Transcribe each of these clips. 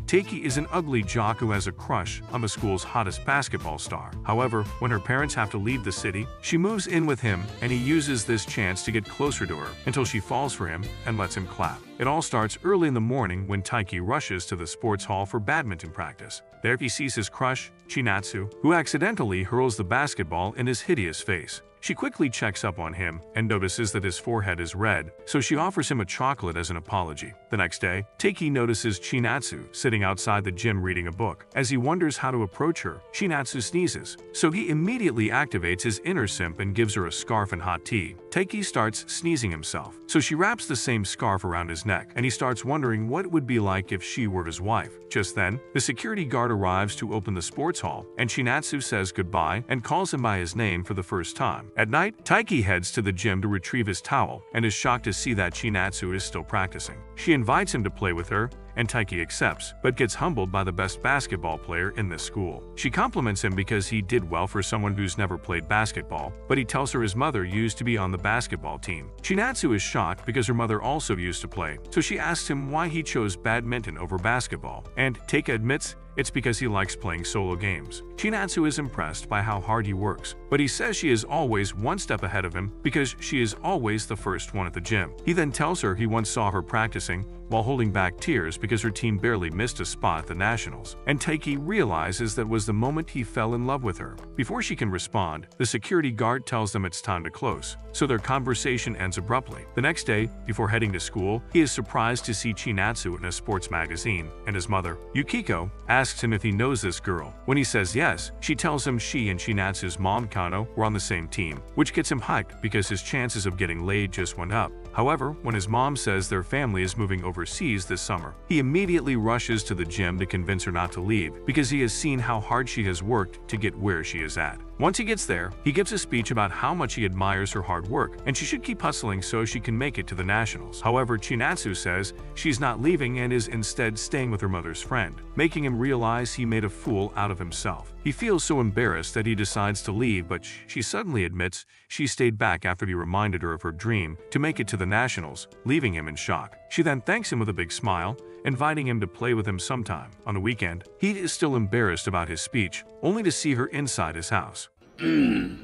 Taiki is an ugly jock who has a crush on the school's hottest basketball star. However, when her parents have to leave the city, she moves in with him and he uses this chance to get closer to her until she falls for him and lets him clap. It all starts early in the morning when Taiki rushes to the sports hall for badminton practice. There he sees his crush, Chinatsu, who accidentally hurls the basketball in his hideous face. She quickly checks up on him and notices that his forehead is red, so she offers him a chocolate as an apology. The next day, Taiki notices Chinatsu sitting outside the gym reading a book. As he wonders how to approach her, Chinatsu sneezes, so he immediately activates his inner simp and gives her a scarf and hot tea. Taiki starts sneezing himself, so she wraps the same scarf around his neck, and he starts wondering what it would be like if she were his wife. Just then, the security guard arrives to open the sports hall, and Chinatsu says goodbye and calls him by his name for the first time. At night, Taiki heads to the gym to retrieve his towel and is shocked to see that Chinatsu is still practicing. She invites him to play with her, and Taiki accepts, but gets humbled by the best basketball player in this school. She compliments him because he did well for someone who's never played basketball, but he tells her his mother used to be on the basketball team. Chinatsu is shocked because her mother also used to play, so she asks him why he chose badminton over basketball, and Taiki admits it's because he likes playing solo games. Chinatsu is impressed by how hard he works, but he says she is always one step ahead of him because she is always the first one at the gym. He then tells her he once saw her practicing while holding back tears because her team barely missed a spot at the Nationals, and Taiki realizes that was the moment he fell in love with her. Before she can respond, the security guard tells them it's time to close, so their conversation ends abruptly. The next day, before heading to school, he is surprised to see Chinatsu in a sports magazine, and his mother, Yukiko, asks him if he knows this girl. When he says yes, she tells him she and Chinatsu's mom Kano were on the same team, which gets him hyped because his chances of getting laid just went up. However, when his mom says their family is moving overseas this summer, he immediately rushes to the gym to convince her not to leave because he has seen how hard she has worked to get where she is at. Once he gets there, he gives a speech about how much he admires her hard work and she should keep hustling so she can make it to the Nationals. However, Chinatsu says she's not leaving and is instead staying with her mother's friend, making him realize he made a fool out of himself. He feels so embarrassed that he decides to leave, but she suddenly admits she stayed back after he reminded her of her dream to make it to the Nationals, leaving him in shock. She then thanks him with a big smile, inviting him to play with him sometime. On the weekend, he is still embarrassed about his speech, only to see her inside his house.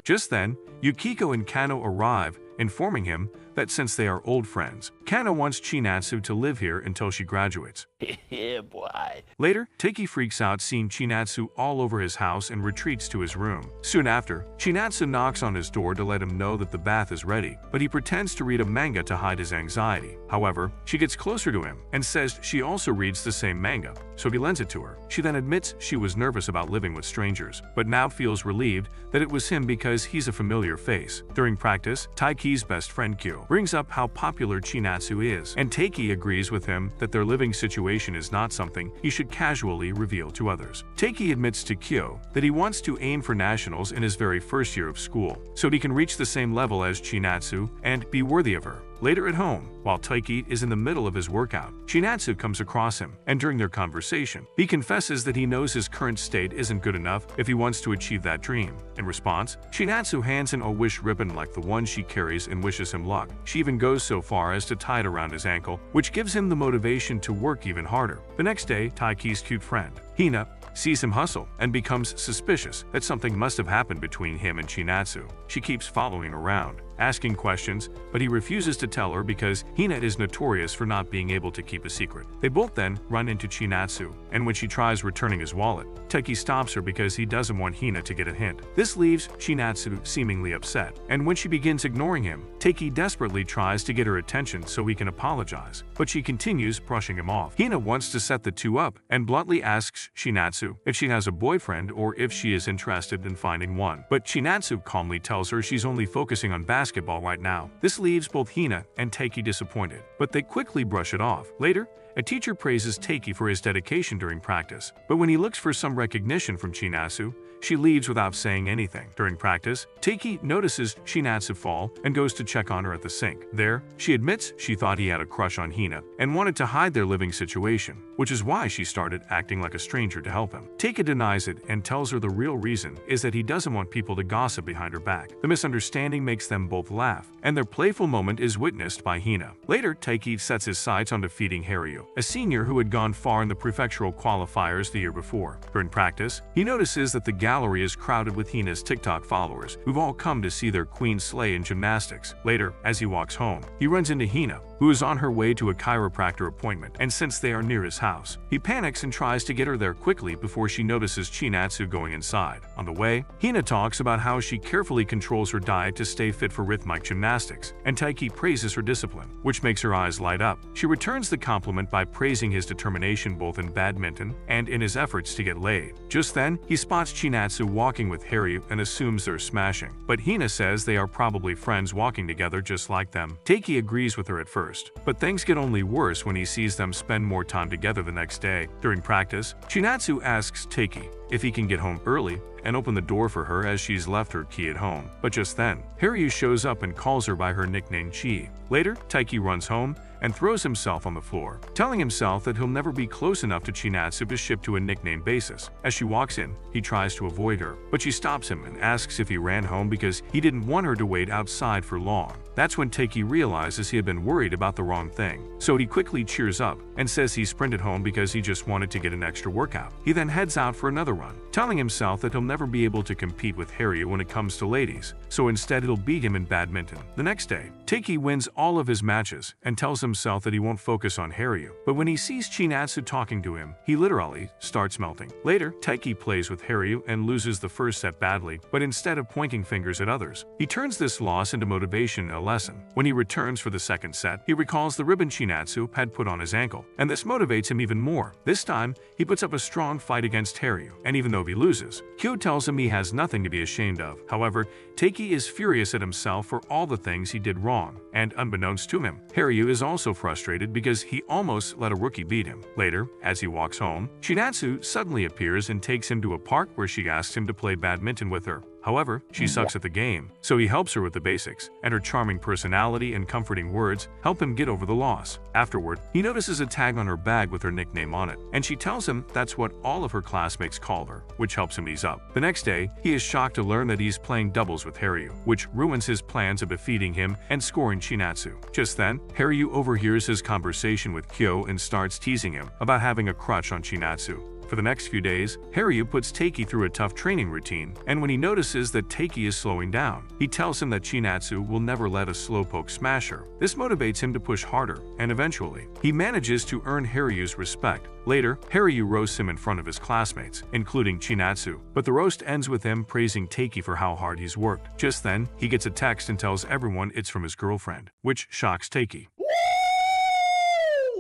Just then, Yukiko and Kano arrive, informing him that since they are old friends, Kano wants Chinatsu to live here until she graduates. Yeah, boy. Later, Taiki freaks out seeing Chinatsu all over his house and retreats to his room. Soon after, Chinatsu knocks on his door to let him know that the bath is ready, but he pretends to read a manga to hide his anxiety. However, she gets closer to him and says she also reads the same manga, so he lends it to her. She then admits she was nervous about living with strangers, but now feels relieved that it was him because he's a familiar face. During practice, Taiki's best friend Kyo brings up how popular Chinatsu is, and Taiki agrees with him that their living situation is not something he should casually reveal to others. Taiki admits to Kyo that he wants to aim for nationals in his very first year of school, so he can reach the same level as Chinatsu and be worthy of her. Later at home, while Taiki is in the middle of his workout, Chinatsu comes across him, and during their conversation, he confesses that he knows his current state isn't good enough if he wants to achieve that dream. In response, Chinatsu hands him a wish ribbon like the one she carries and wishes him luck. She even goes so far as to tie it around his ankle, which gives him the motivation to work even harder. The next day, Taiki's cute friend, Hina, sees him hustle and becomes suspicious that something must have happened between him and Chinatsu. She keeps following around, asking questions, but he refuses to tell her because Hina is notorious for not being able to keep a secret. They both then run into Chinatsu, and when she tries returning his wallet, Taiki stops her because he doesn't want Hina to get a hint. This leaves Chinatsu seemingly upset, and when she begins ignoring him, Taiki desperately tries to get her attention so he can apologize, but she continues brushing him off. Hina wants to set the two up and bluntly asks Chinatsu if she has a boyfriend or if she is interested in finding one, but Chinatsu calmly tells her she's only focusing on basketball right now. This leaves both Hina and Taiki disappointed, but they quickly brush it off. Later, a teacher praises Taiki for his dedication during practice, but when he looks for some recognition from Chinatsu, she leaves without saying anything. During practice, Taiki notices Chinatsu fall and goes to check on her at the sink. There, she admits she thought he had a crush on Hina and wanted to hide their living situation, which is why she started acting like a stranger to help him. Taiki denies it and tells her the real reason is that he doesn't want people to gossip behind her back. The misunderstanding makes them both laugh, and their playful moment is witnessed by Hina. Later, Taiki sets his sights on defeating Haryu, a senior who had gone far in the prefectural qualifiers the year before. During practice, he notices that the gallery is crowded with Hina's TikTok followers, who've all come to see their queen slay in gymnastics. Later, as he walks home, he runs into Hina, who is on her way to a chiropractor appointment, and since they are near his house, he panics and tries to get her there quickly before she notices Chinatsu going inside. On the way, Hina talks about how she carefully controls her diet to stay fit for rhythmic gymnastics, and Taiki praises her discipline, which makes her eyes light up. She returns the compliment by praising his determination both in badminton and in his efforts to get laid. Just then, he spots Chinatsu walking with Haryu and assumes they're smashing, but Hina says they are probably friends walking together just like them. Taiki agrees with her at first, but things get only worse when he sees them spend more time together the next day. During practice, Chinatsu asks Taiki if he can get home early and open the door for her as she's left her key at home. But just then, Haryu shows up and calls her by her nickname Chi. Later, Taiki runs home and throws himself on the floor, telling himself that he'll never be close enough to Chinatsu to ship to a nickname basis. As she walks in, he tries to avoid her, but she stops him and asks if he ran home because he didn't want her to wait outside for long. That's when Taiki realizes he had been worried about the wrong thing, so he quickly cheers up and says he sprinted home because he just wanted to get an extra workout. He then heads out for another run, telling himself that he'll never be able to compete with Haryu when it comes to ladies, so instead he'll beat him in badminton. The next day, Taiki wins all of his matches and tells himself that he won't focus on Haryu, but when he sees Chinatsu talking to him, he literally starts melting. Later, Taiki plays with Haryu and loses the first set badly, but instead of pointing fingers at others, he turns this loss into motivation and a lesson. When he returns for the second set, he recalls the ribbon Chinatsu had put on his ankle, and this motivates him even more. This time, he puts up a strong fight against Haryu, and even though he loses, Kyo tells him he has nothing to be ashamed of. However, Taiki is furious at himself for all the things he did wrong, and unbeknownst to him, Haryu is also frustrated because he almost let a rookie beat him. Later, as he walks home, Chinatsu suddenly appears and takes him to a park where she asks him to play badminton with her. However, she sucks at the game, so he helps her with the basics, and her charming personality and comforting words help him get over the loss. Afterward, he notices a tag on her bag with her nickname on it, and she tells him that's what all of her classmates call her, which helps him ease up. The next day, he is shocked to learn that he's playing doubles with Haryu, which ruins his plans of defeating him and scoring Chinatsu. Just then, Haryu overhears his conversation with Kyo and starts teasing him about having a crush on Chinatsu. For the next few days, Haryu puts Taiki through a tough training routine, and when he notices that Taiki is slowing down, he tells him that Chinatsu will never let a slowpoke smash her. This motivates him to push harder, and eventually, he manages to earn Haryu's respect. Later, Haryu roasts him in front of his classmates, including Chinatsu, but the roast ends with him praising Taiki for how hard he's worked. Just then, he gets a text and tells everyone it's from his girlfriend, which shocks Taiki.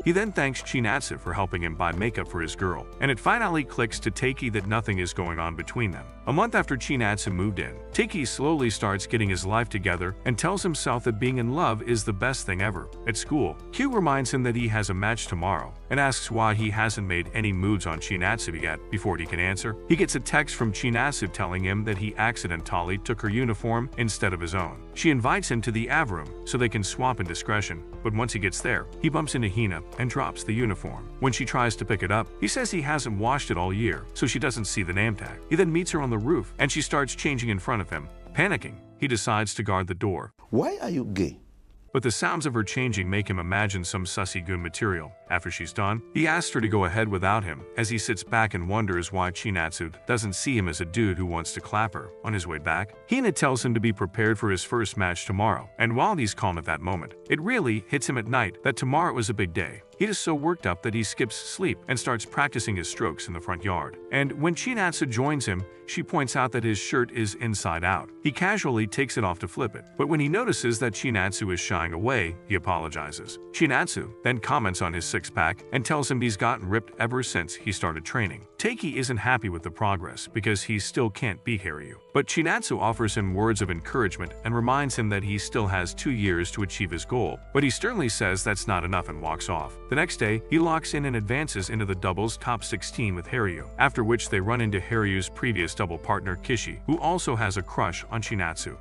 He then thanks Chinatsu for helping him buy makeup for his girl, and it finally clicks to Taiki that nothing is going on between them. A month after Chinatsu moved in, Taiki slowly starts getting his life together and tells himself that being in love is the best thing ever. At school, Q reminds him that he has a match tomorrow and asks why he hasn't made any moves on Chinatsu yet. Before he can answer, he gets a text from Chinatsu telling him that he accidentally took her uniform instead of his own. She invites him to the AV room so they can swap in discretion, but once he gets there, he bumps into Hina and drops the uniform. When she tries to pick it up, he says he hasn't washed it all year, so she doesn't see the name tag. He then meets her on the roof, and she starts changing in front of him. Panicking, he decides to guard the door. Why are you gay? But the sounds of her changing make him imagine some sussy goon material. After she's done, he asks her to go ahead without him, as he sits back and wonders why Chinatsu doesn't see him as a dude who wants to clap her. On his way back, Hina tells him to be prepared for his first match tomorrow, and while he's calm at that moment, it really hits him at night that tomorrow is a big day. He is so worked up that he skips sleep and starts practicing his strokes in the front yard. And when Chinatsu joins him, she points out that his shirt is inside out. He casually takes it off to flip it, but when he notices that Chinatsu is shying away, he apologizes. Chinatsu then comments on his 6 six-pack and tells him he's gotten ripped ever since he started training. Takei isn't happy with the progress because he still can't beat Haryu. But Chinatsu offers him words of encouragement and reminds him that he still has 2 years to achieve his goal, but he sternly says that's not enough and walks off. The next day, he locks in and advances into the doubles top 16 with Haryu, after which they run into Haryu's previous double partner Kishi, who also has a crush on Chinatsu.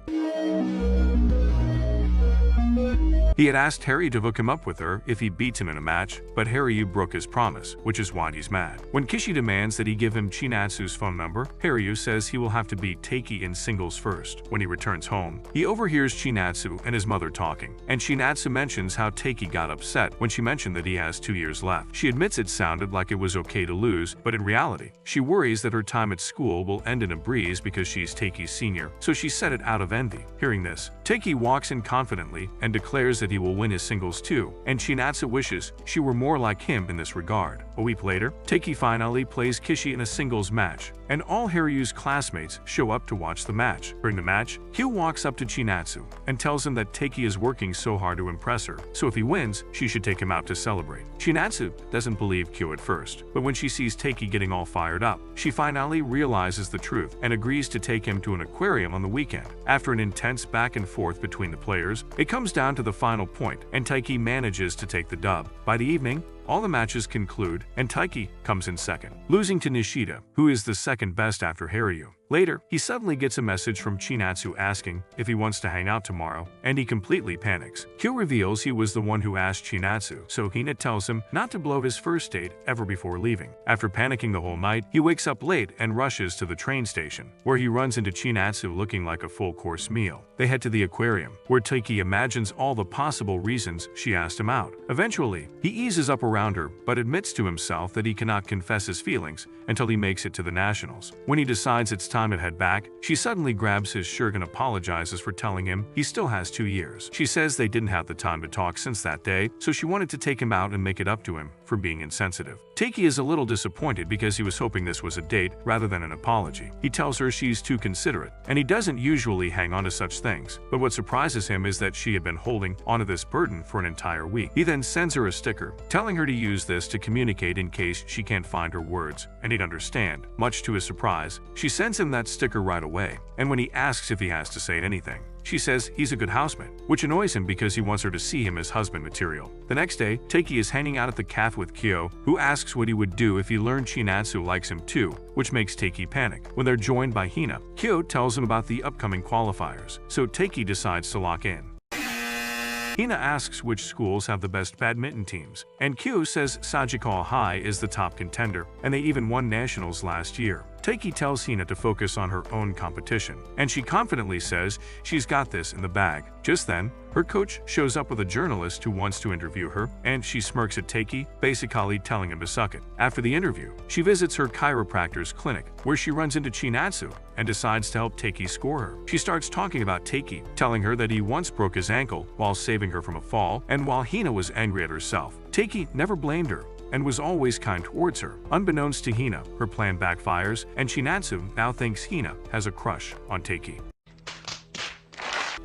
He had asked Haryu to hook him up with her if he beats him in a match, but Haryu broke his promise, which is why he's mad. When Kishi demands that he give him Chinatsu's phone number, Haryu says he will have to beat Takei in singles first. When he returns home, he overhears Chinatsu and his mother talking, and Chinatsu mentions how Takei got upset when she mentioned that he has 2 years left. She admits it sounded like it was okay to lose, but in reality, she worries that her time at school will end in a breeze because she's Takei's senior, so she said it out of envy. Hearing this, Takei walks in confidently and declares that he will win his singles too, and Chinatsu wishes she were more like him in this regard. A week later, Takei finally plays Kishi in a singles match, and all Haryu's classmates show up to watch the match. During the match, Kyu walks up to Chinatsu and tells him that Takei is working so hard to impress her, so if he wins, she should take him out to celebrate. Chinatsu doesn't believe Kyu at first, but when she sees Takei getting all fired up, she finally realizes the truth and agrees to take him to an aquarium on the weekend. After an intense back and forth between the players, it comes down to the final point, and Takei manages to take the dub. By the evening, all the matches conclude, and Takei comes in second, losing to Nishida, who is the second best after Haryu. Later, he suddenly gets a message from Chinatsu asking if he wants to hang out tomorrow, and he completely panics. Kyu reveals he was the one who asked Chinatsu, so Hina tells him not to blow his first date ever before leaving. After panicking the whole night, he wakes up late and rushes to the train station, where he runs into Chinatsu looking like a full-course meal. They head to the aquarium, where Takei imagines all the possible reasons she asked him out. Eventually, he eases up around her, but admits to himself that he cannot confess his feelings until he makes it to the nationals. When he decides it's time to head back, she suddenly grabs his shirt and apologizes for telling him he still has 2 years. She says they didn't have the time to talk since that day, so she wanted to take him out and make it up to him for being insensitive. Takei is a little disappointed because he was hoping this was a date rather than an apology. He tells her she's too considerate, and he doesn't usually hang on to such things, but what surprises him is that she had been holding onto this burden for an entire week. He then sends her a sticker, telling her to use this to communicate in case she can't find her words, and he'd understand. Much to his surprise, she sends him that sticker right away, and when he asks if he has to say anything, she says he's a good housemate, which annoys him because he wants her to see him as husband material. The next day, Takei is hanging out at the cafe with Kyo, who asks what he would do if he learned Chinatsu likes him too, which makes Takei panic. When they're joined by Hina, Kyo tells him about the upcoming qualifiers, so Takei decides to lock in. Hina asks which schools have the best badminton teams, and Kyu says Sagikal High is the top contender, and they even won nationals last year. Takei tells Hina to focus on her own competition, and she confidently says she's got this in the bag. Just then, her coach shows up with a journalist who wants to interview her, and she smirks at Takei, basically telling him to suck it. After the interview, she visits her chiropractor's clinic, where she runs into Chinatsu and decides to help Takei score her. She starts talking about Takei, telling her that he once broke his ankle while saving her from a fall, and while Hina was angry at herself, Takei never blamed her and was always kind towards her. Unbeknownst to Hina, her plan backfires, and Chinatsu now thinks Hina has a crush on Takei.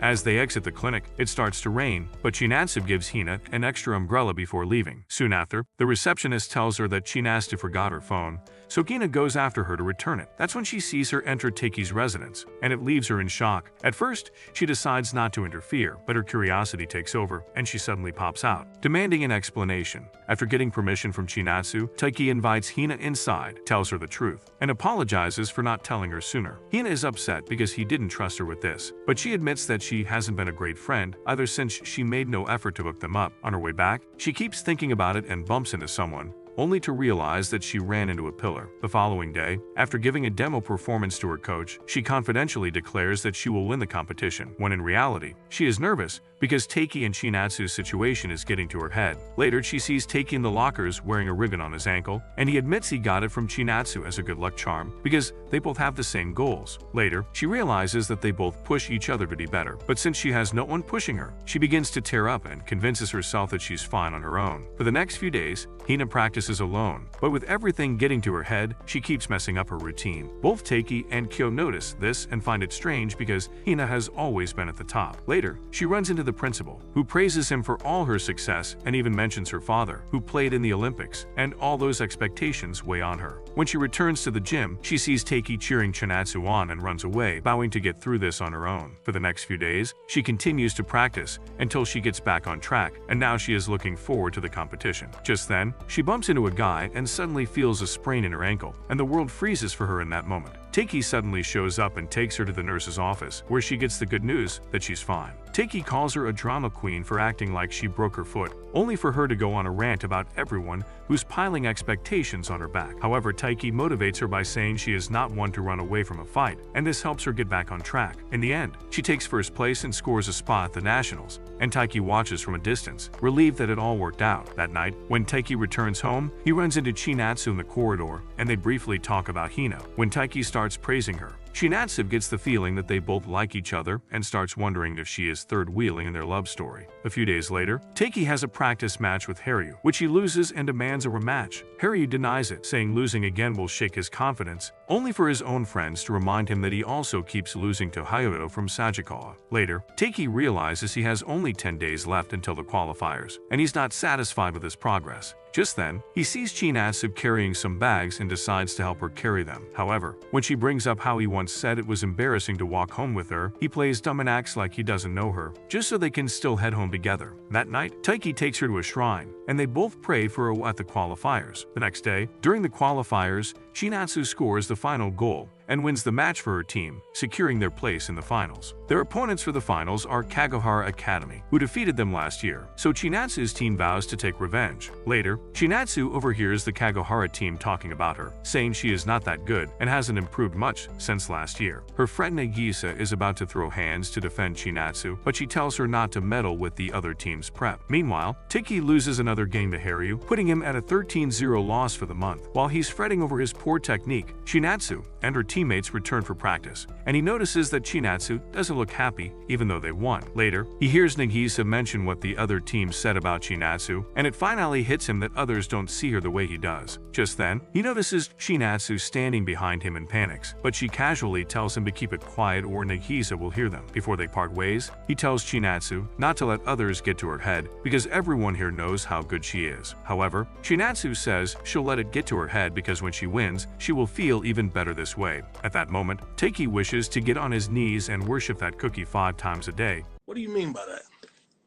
As they exit the clinic, it starts to rain, but Chinatsu gives Hina an extra umbrella before leaving. Soon after, the receptionist tells her that Chinatsu forgot her phone, so Hina goes after her to return it. That's when she sees her enter Takei's residence, and it leaves her in shock. At first, she decides not to interfere, but her curiosity takes over, and she suddenly pops out, demanding an explanation. After getting permission from Chinatsu, Takei invites Hina inside, tells her the truth, and apologizes for not telling her sooner. Hina is upset because he didn't trust her with this, but she admits that she hasn't been a great friend either since she made no effort to hook them up. On her way back, she keeps thinking about it and bumps into someone, only to realize that she ran into a pillar. The following day, after giving a demo performance to her coach, she confidentially declares that she will win the competition, when in reality, she is nervous because Takei and Chinatsu's situation is getting to her head. Later, she sees Takei in the lockers wearing a ribbon on his ankle, and he admits he got it from Chinatsu as a good luck charm because they both have the same goals. Later, she realizes that they both push each other to be better, but since she has no one pushing her, she begins to tear up and convinces herself that she's fine on her own. For the next few days, Hina practices practices alone, but with everything getting to her head, she keeps messing up her routine. Both Taiki and Kyo notice this and find it strange because Hina has always been at the top. Later, she runs into the principal, who praises him for all her success and even mentions her father, who played in the Olympics, and all those expectations weigh on her. When she returns to the gym, she sees Taiki cheering Chinatsu on and runs away, vowing to get through this on her own. For the next few days, she continues to practice until she gets back on track, and now she is looking forward to the competition. Just then, she bumps into a guy and suddenly feels a sprain in her ankle, and the world freezes for her in that moment. Taiki suddenly shows up and takes her to the nurse's office, where she gets the good news that she's fine. Taiki calls her a drama queen for acting like she broke her foot, only for her to go on a rant about everyone who's piling expectations on her back. However, Taiki motivates her by saying she is not one to run away from a fight, and this helps her get back on track. In the end, she takes first place and scores a spot at the Nationals, and Taiki watches from a distance, relieved that it all worked out. That night, when Taiki returns home, he runs into Chinatsu in the corridor, and they briefly talk about Hina. When Taiki starts praising her, Chinatsu gets the feeling that they both like each other and starts wondering if she is third-wheeling in their love story. A few days later, Taiki has a practice match with Haryu, which he loses and demands a rematch. Haryu denies it, saying losing again will shake his confidence, only for his own friends to remind him that he also keeps losing to Hayato from Sagikawa. Later, Taiki realizes he has only 10 days left until the qualifiers, and he's not satisfied with his progress. Just then, he sees Chinatsu carrying some bags and decides to help her carry them. However, when she brings up how he once said it was embarrassing to walk home with her, he plays dumb and acts like he doesn't know her, just so they can still head home together. That night, Taiki takes her to a shrine, and they both pray for her at the qualifiers. The next day, during the qualifiers, Chinatsu scores the final goal and wins the match for her team, securing their place in the finals. Their opponents for the finals are Kagohara Academy, who defeated them last year, so Chinatsu's team vows to take revenge. Later, Chinatsu overhears the Kagohara team talking about her, saying she is not that good and hasn't improved much since last year. Her friend Nagisa is about to throw hands to defend Chinatsu, but she tells her not to meddle with the other team's prep. Meanwhile, Taiki loses another game to Haryu, putting him at a 13-0 loss for the month. While he's fretting over his poor technique, Chinatsu and her teammates return for practice, and he notices that Chinatsu doesn't look happy even though they won. Later, he hears Nagisa mention what the other team said about Chinatsu, and it finally hits him that others don't see her the way he does. Just then, he notices Chinatsu standing behind him and panics, but she casually tells him to keep it quiet or Nagisa will hear them. Before they part ways, he tells Chinatsu not to let others get to her head because everyone here knows how good she is. However, Chinatsu says she'll let it get to her head because when she wins, she will feel even better this way. At that moment, Taiki wishes to get on his knees and worship that cookie 5 times a day. What do you mean by that?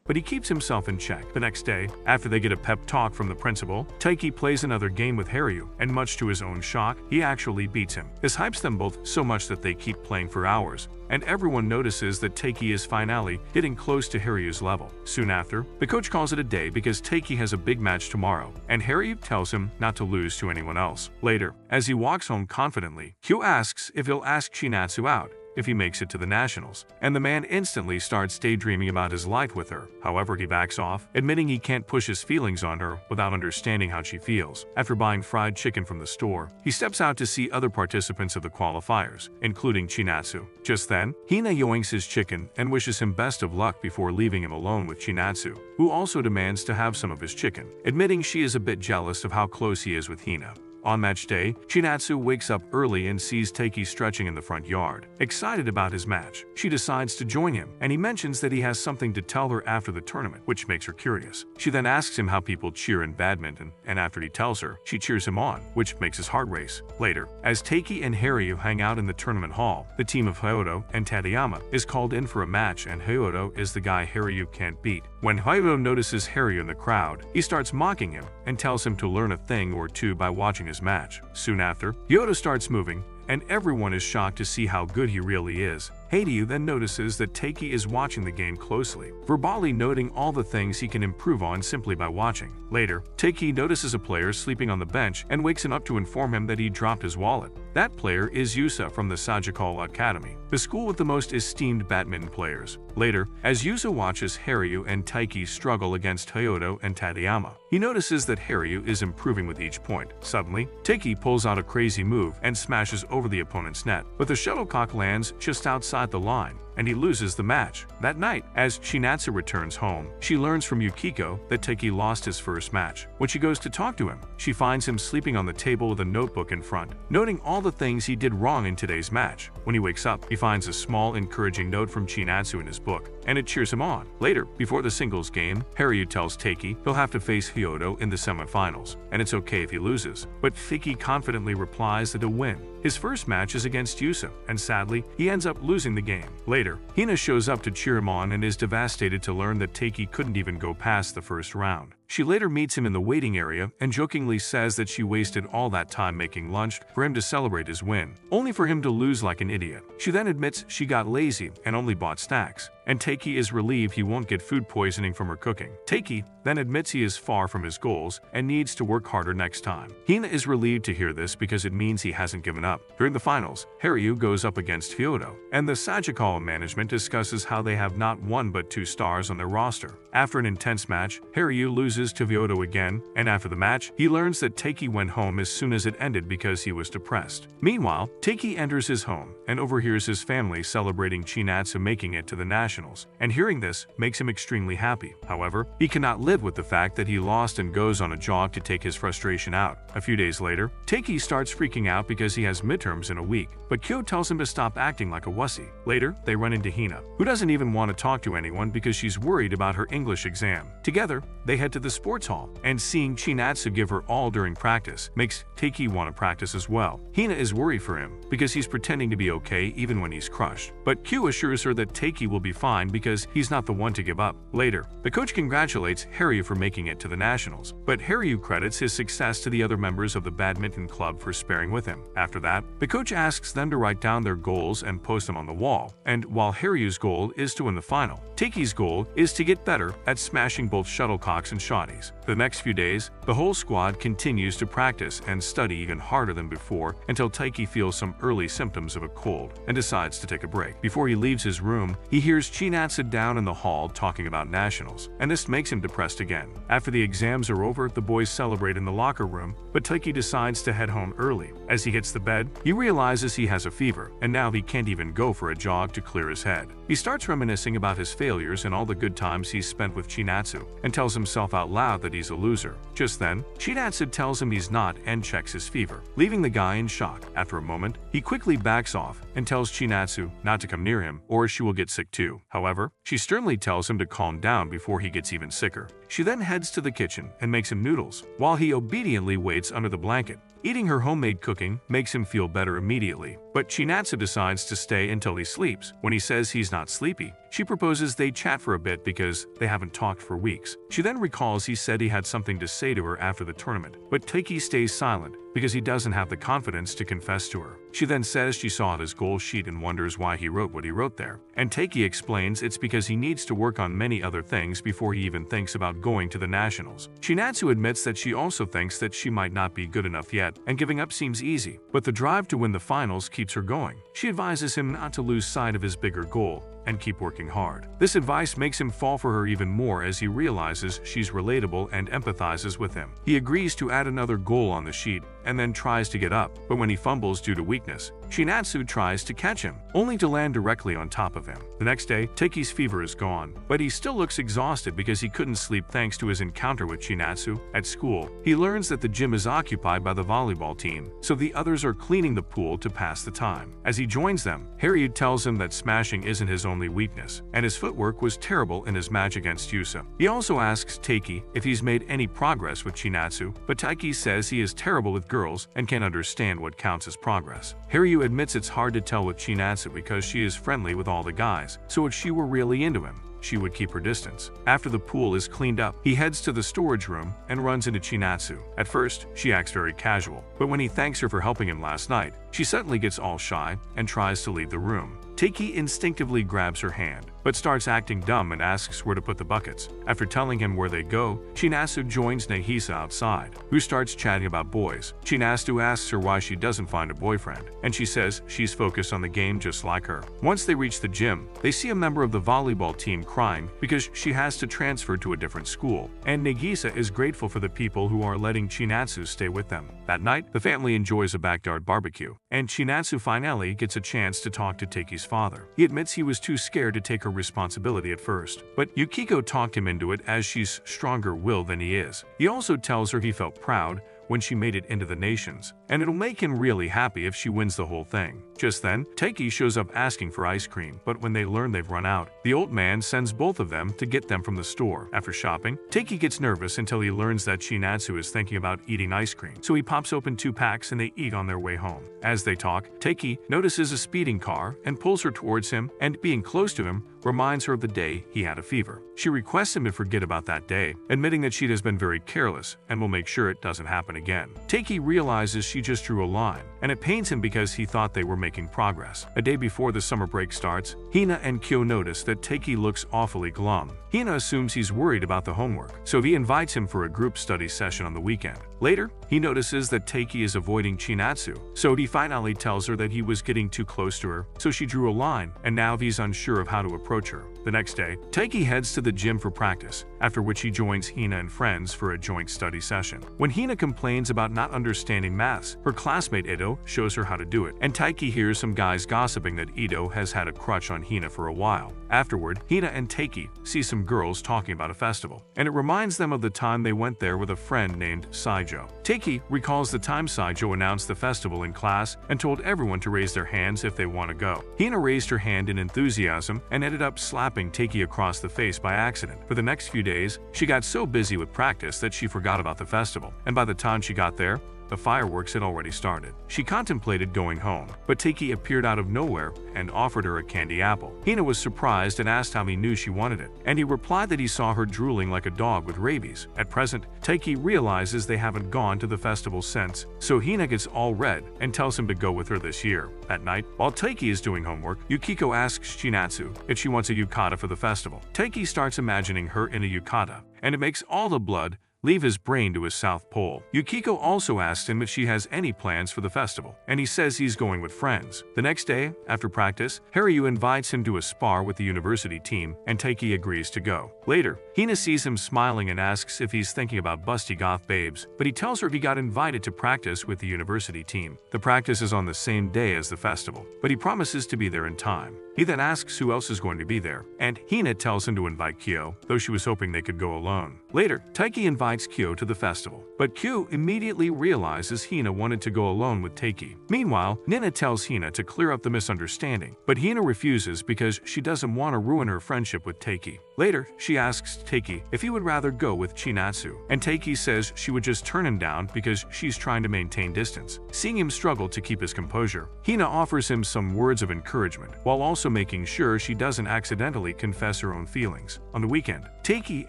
But he keeps himself in check. The next day, after they get a pep talk from the principal, Taiki plays another game with Haryu, and much to his own shock, he actually beats him. This hypes them both so much that they keep playing for hours, and everyone notices that Taiki is finally getting close to Haryu's level. Soon after, the coach calls it a day because Taiki has a big match tomorrow, and Haryu tells him not to lose to anyone else. Later, as he walks home confidently, Kyo asks if he'll ask Chinatsu out if he makes it to the Nationals, and the man instantly starts daydreaming about his life with her. However, he backs off, admitting he can't push his feelings on her without understanding how she feels. After buying fried chicken from the store, he steps out to see other participants of the qualifiers, including Chinatsu. Just then, Hina yoinks his chicken and wishes him best of luck before leaving him alone with Chinatsu, who also demands to have some of his chicken, admitting she is a bit jealous of how close he is with Hina. On match day, Chinatsu wakes up early and sees Taiki stretching in the front yard. Excited about his match, she decides to join him, and he mentions that he has something to tell her after the tournament, which makes her curious. She then asks him how people cheer in badminton, and after he tells her, she cheers him on, which makes his heart race. Later, as Taiki and Haryu hang out in the tournament hall, the team of Hayato and Tateyama is called in for a match, and Hayato is the guy Haryu can't beat. When Hayato notices Haryu in the crowd, he starts mocking him and tells him to learn a thing or two by watching his match. Soon after, Hayato starts moving, and everyone is shocked to see how good he really is. Hayato then notices that Taiki is watching the game closely, verbally noting all the things he can improve on simply by watching. Later, Taiki notices a player sleeping on the bench and wakes him up to inform him that he dropped his wallet. That player is Yusa from the Sagikawa Academy, the school with the most esteemed badminton players. Later, as Yusa watches Haryu and Taiki struggle against Hayato and Tateyama, he notices that Haryu is improving with each point. Suddenly, Taiki pulls out a crazy move and smashes over the opponent's net, but the shuttlecock lands just outside the line, and he loses the match. That night, as Chinatsu returns home, she learns from Yukiko that Taiki lost his first match. When she goes to talk to him, she finds him sleeping on the table with a notebook in front, noting all the things he did wrong in today's match. When he wakes up, he finds a small, encouraging note from Chinatsu in his book, and it cheers him on. Later, before the singles game, Haryu tells Taiki he'll have to face Hyoto in the semifinals, and it's okay if he loses. But Taiki confidently replies that he'll win. His first match is against Yusa, and sadly, he ends up losing the game. Later, Hina shows up to cheer him on and is devastated to learn that Taiki couldn't even go past the first round. She later meets him in the waiting area and jokingly says that she wasted all that time making lunch for him to celebrate his win, only for him to lose like an idiot. She then admits she got lazy and only bought snacks, and Taiki is relieved he won't get food poisoning from her cooking. Taiki then admits he is far from his goals and needs to work harder next time. Hina is relieved to hear this because it means he hasn't given up. During the finals, Haryu goes up against Hyoto, and the Sagikawa management discusses how they have not one but 2 stars on their roster. After an intense match, Haryu loses to Hyoto again, and after the match, he learns that Taiki went home as soon as it ended because he was depressed. Meanwhile, Taiki enters his home and overhears his family celebrating Chinatsu making it to the nationals, and hearing this makes him extremely happy. However, he cannot live with the fact that he lost and goes on a jog to take his frustration out. A few days later, Taiki starts freaking out because he has midterms in a week, but Kyo tells him to stop acting like a wussy. Later, they run into Hina, who doesn't even want to talk to anyone because she's worried about her English exam. Together, they head to the sports hall, and seeing Chinatsu give her all during practice makes Taiki want to practice as well. Hina is worried for him because he's pretending to be okay even when he's crushed, but Q assures her that Taiki will be fine because he's not the one to give up. Later, the coach congratulates Haryu for making it to the nationals, but Haryu credits his success to the other members of the badminton club for sparing with him. After that, the coach asks them to write down their goals and post them on the wall, and while Haryu's goal is to win the final, Taiki's goal is to get better at smashing both shuttlecocks and shotties. For the next few days, the whole squad continues to practice and study even harder than before until Taiki feels some early symptoms of a cold and decides to take a break. Before he leaves his room, he hears Chinatsu down in the hall talking about nationals, and this makes him depressed again. After the exams are over, the boys celebrate in the locker room, but Taiki decides to head home early. As he hits the bed, he realizes he has a fever, and now he can't even go for a jog to clear his head. He starts reminiscing about his failures and all the good times he's spent with Chinatsu, and tells himself out loud that he's a loser. Just then, Chinatsu tells him he's not and checks his fever, leaving the guy in shock. After a moment, he quickly backs off and tells Chinatsu not to come near him or she will get sick too. However, she sternly tells him to calm down before he gets even sicker. She then heads to the kitchen and makes him noodles, while he obediently waits under the blanket. Eating her homemade cooking makes him feel better immediately, but Chinatsu decides to stay until he sleeps. When he says he's not sleepy, she proposes they chat for a bit because they haven't talked for weeks. She then recalls he said he had something to say to her after the tournament, but Taiki stays silent because he doesn't have the confidence to confess to her. She then says she saw his goal sheet and wonders why he wrote what he wrote there, and Taiki explains it's because he needs to work on many other things before he even thinks about going to the nationals. Chinatsu admits that she also thinks that she might not be good enough yet, and giving up seems easy, but the drive to win the finals keeps her going. She advises him not to lose sight of his bigger goal and keep working hard. This advice makes him fall for her even more as he realizes she's relatable and empathizes with him. He agrees to add another goal on the sheet and then tries to get up, but when he fumbles due to weakness, Chinatsu tries to catch him, only to land directly on top of him. The next day, Taiki's fever is gone, but he still looks exhausted because he couldn't sleep thanks to his encounter with Chinatsu. At school, he learns that the gym is occupied by the volleyball team, so the others are cleaning the pool to pass the time. As he joins them, Haryu tells him that smashing isn't his only weakness, and his footwork was terrible in his match against Yusa. He also asks Taiki if he's made any progress with Chinatsu, but Taiki says he is terrible with girls and can't understand what counts as progress. Haryu admits it's hard to tell with Chinatsu because she is friendly with all the guys, so if she were really into him, she would keep her distance. After the pool is cleaned up, he heads to the storage room and runs into Chinatsu. At first, she acts very casual, but when he thanks her for helping him last night, she suddenly gets all shy and tries to leave the room. Taiki instinctively grabs her hand, but starts acting dumb and asks where to put the buckets. After telling him where they go, Chinatsu joins Nagisa outside, who starts chatting about boys. Chinatsu asks her why she doesn't find a boyfriend, and she says she's focused on the game just like her. Once they reach the gym, they see a member of the volleyball team crying because she has to transfer to a different school, and Nagisa is grateful for the people who are letting Chinatsu stay with them. That night, the family enjoys a backyard barbecue, and Chinatsu finally gets a chance to talk to Taiki's father. He admits he was too scared to take her responsibility at first, but Yukiko talked him into it as she's stronger-willed than he is. He also tells her he felt proud when she made it into the nations, and it'll make him really happy if she wins the whole thing. Just then, Taiki shows up asking for ice cream, but when they learn they've run out, the old man sends both of them to get them from the store. After shopping, Taiki gets nervous until he learns that Chinatsu is thinking about eating ice cream, so he pops open 2 packs and they eat on their way home. As they talk, Taiki notices a speeding car and pulls her towards him, and being close to him reminds her of the day he had a fever. She requests him to forget about that day, admitting that she has been very careless and will make sure it doesn't happen again. Taiki realizes she just drew a line, and it pains him because he thought they were making progress. A day before the summer break starts, Hina and Kyo notice that Taiki looks awfully glum. Hina assumes he's worried about the homework, so he invites him for a group study session on the weekend. Later, he notices that Taiki is avoiding Chinatsu, so he finally tells her that he was getting too close to her, so she drew a line, and now he's unsure of how to approach her. The next day, Taiki heads to the gym for practice, after which he joins Hina and friends for a joint study session. When Hina complains about not understanding maths, her classmate Ito shows her how to do it, and Taiki hears some guys gossiping that Ito has had a crush on Hina for a while. Afterward, Hina and Taiki see some girls talking about a festival, and it reminds them of the time they went there with a friend named Saijo. Taiki recalls the time Saijo announced the festival in class and told everyone to raise their hands if they want to go. Hina raised her hand in enthusiasm and ended up slapping Taiki across the face by accident. For the next few days, she got so busy with practice that she forgot about the festival, and by the time she got there, the fireworks had already started. She contemplated going home, but Taiki appeared out of nowhere and offered her a candy apple. Hina was surprised and asked how he knew she wanted it, and he replied that he saw her drooling like a dog with rabies. At present, Taiki realizes they haven't gone to the festival since, so Hina gets all red and tells him to go with her this year. At night, while Taiki is doing homework, Yukiko asks Chinatsu if she wants a yukata for the festival. Taiki starts imagining her in a yukata, and it makes all the blood leave his brain to his south pole. Yukiko also asks him if she has any plans for the festival, and he says he's going with friends. The next day, after practice, Haryu invites him to a spar with the university team, and Taiki agrees to go. Later, Hina sees him smiling and asks if he's thinking about busty goth babes, but he tells her he got invited to practice with the university team. The practice is on the same day as the festival, but he promises to be there in time. He then asks who else is going to be there, and Hina tells him to invite Kyo, though she was hoping they could go alone. Later, Taiki invites Kyo to the festival, but Kyo immediately realizes Hina wanted to go alone with Taiki. Meanwhile, Nina tells Hina to clear up the misunderstanding, but Hina refuses because she doesn't want to ruin her friendship with Taiki. Later, she asks Taiki if he would rather go with Chinatsu, and Taiki says she would just turn him down because she's trying to maintain distance. Seeing him struggle to keep his composure, Hina offers him some words of encouragement, while also making sure she doesn't accidentally confess her own feelings. On the weekend, Taiki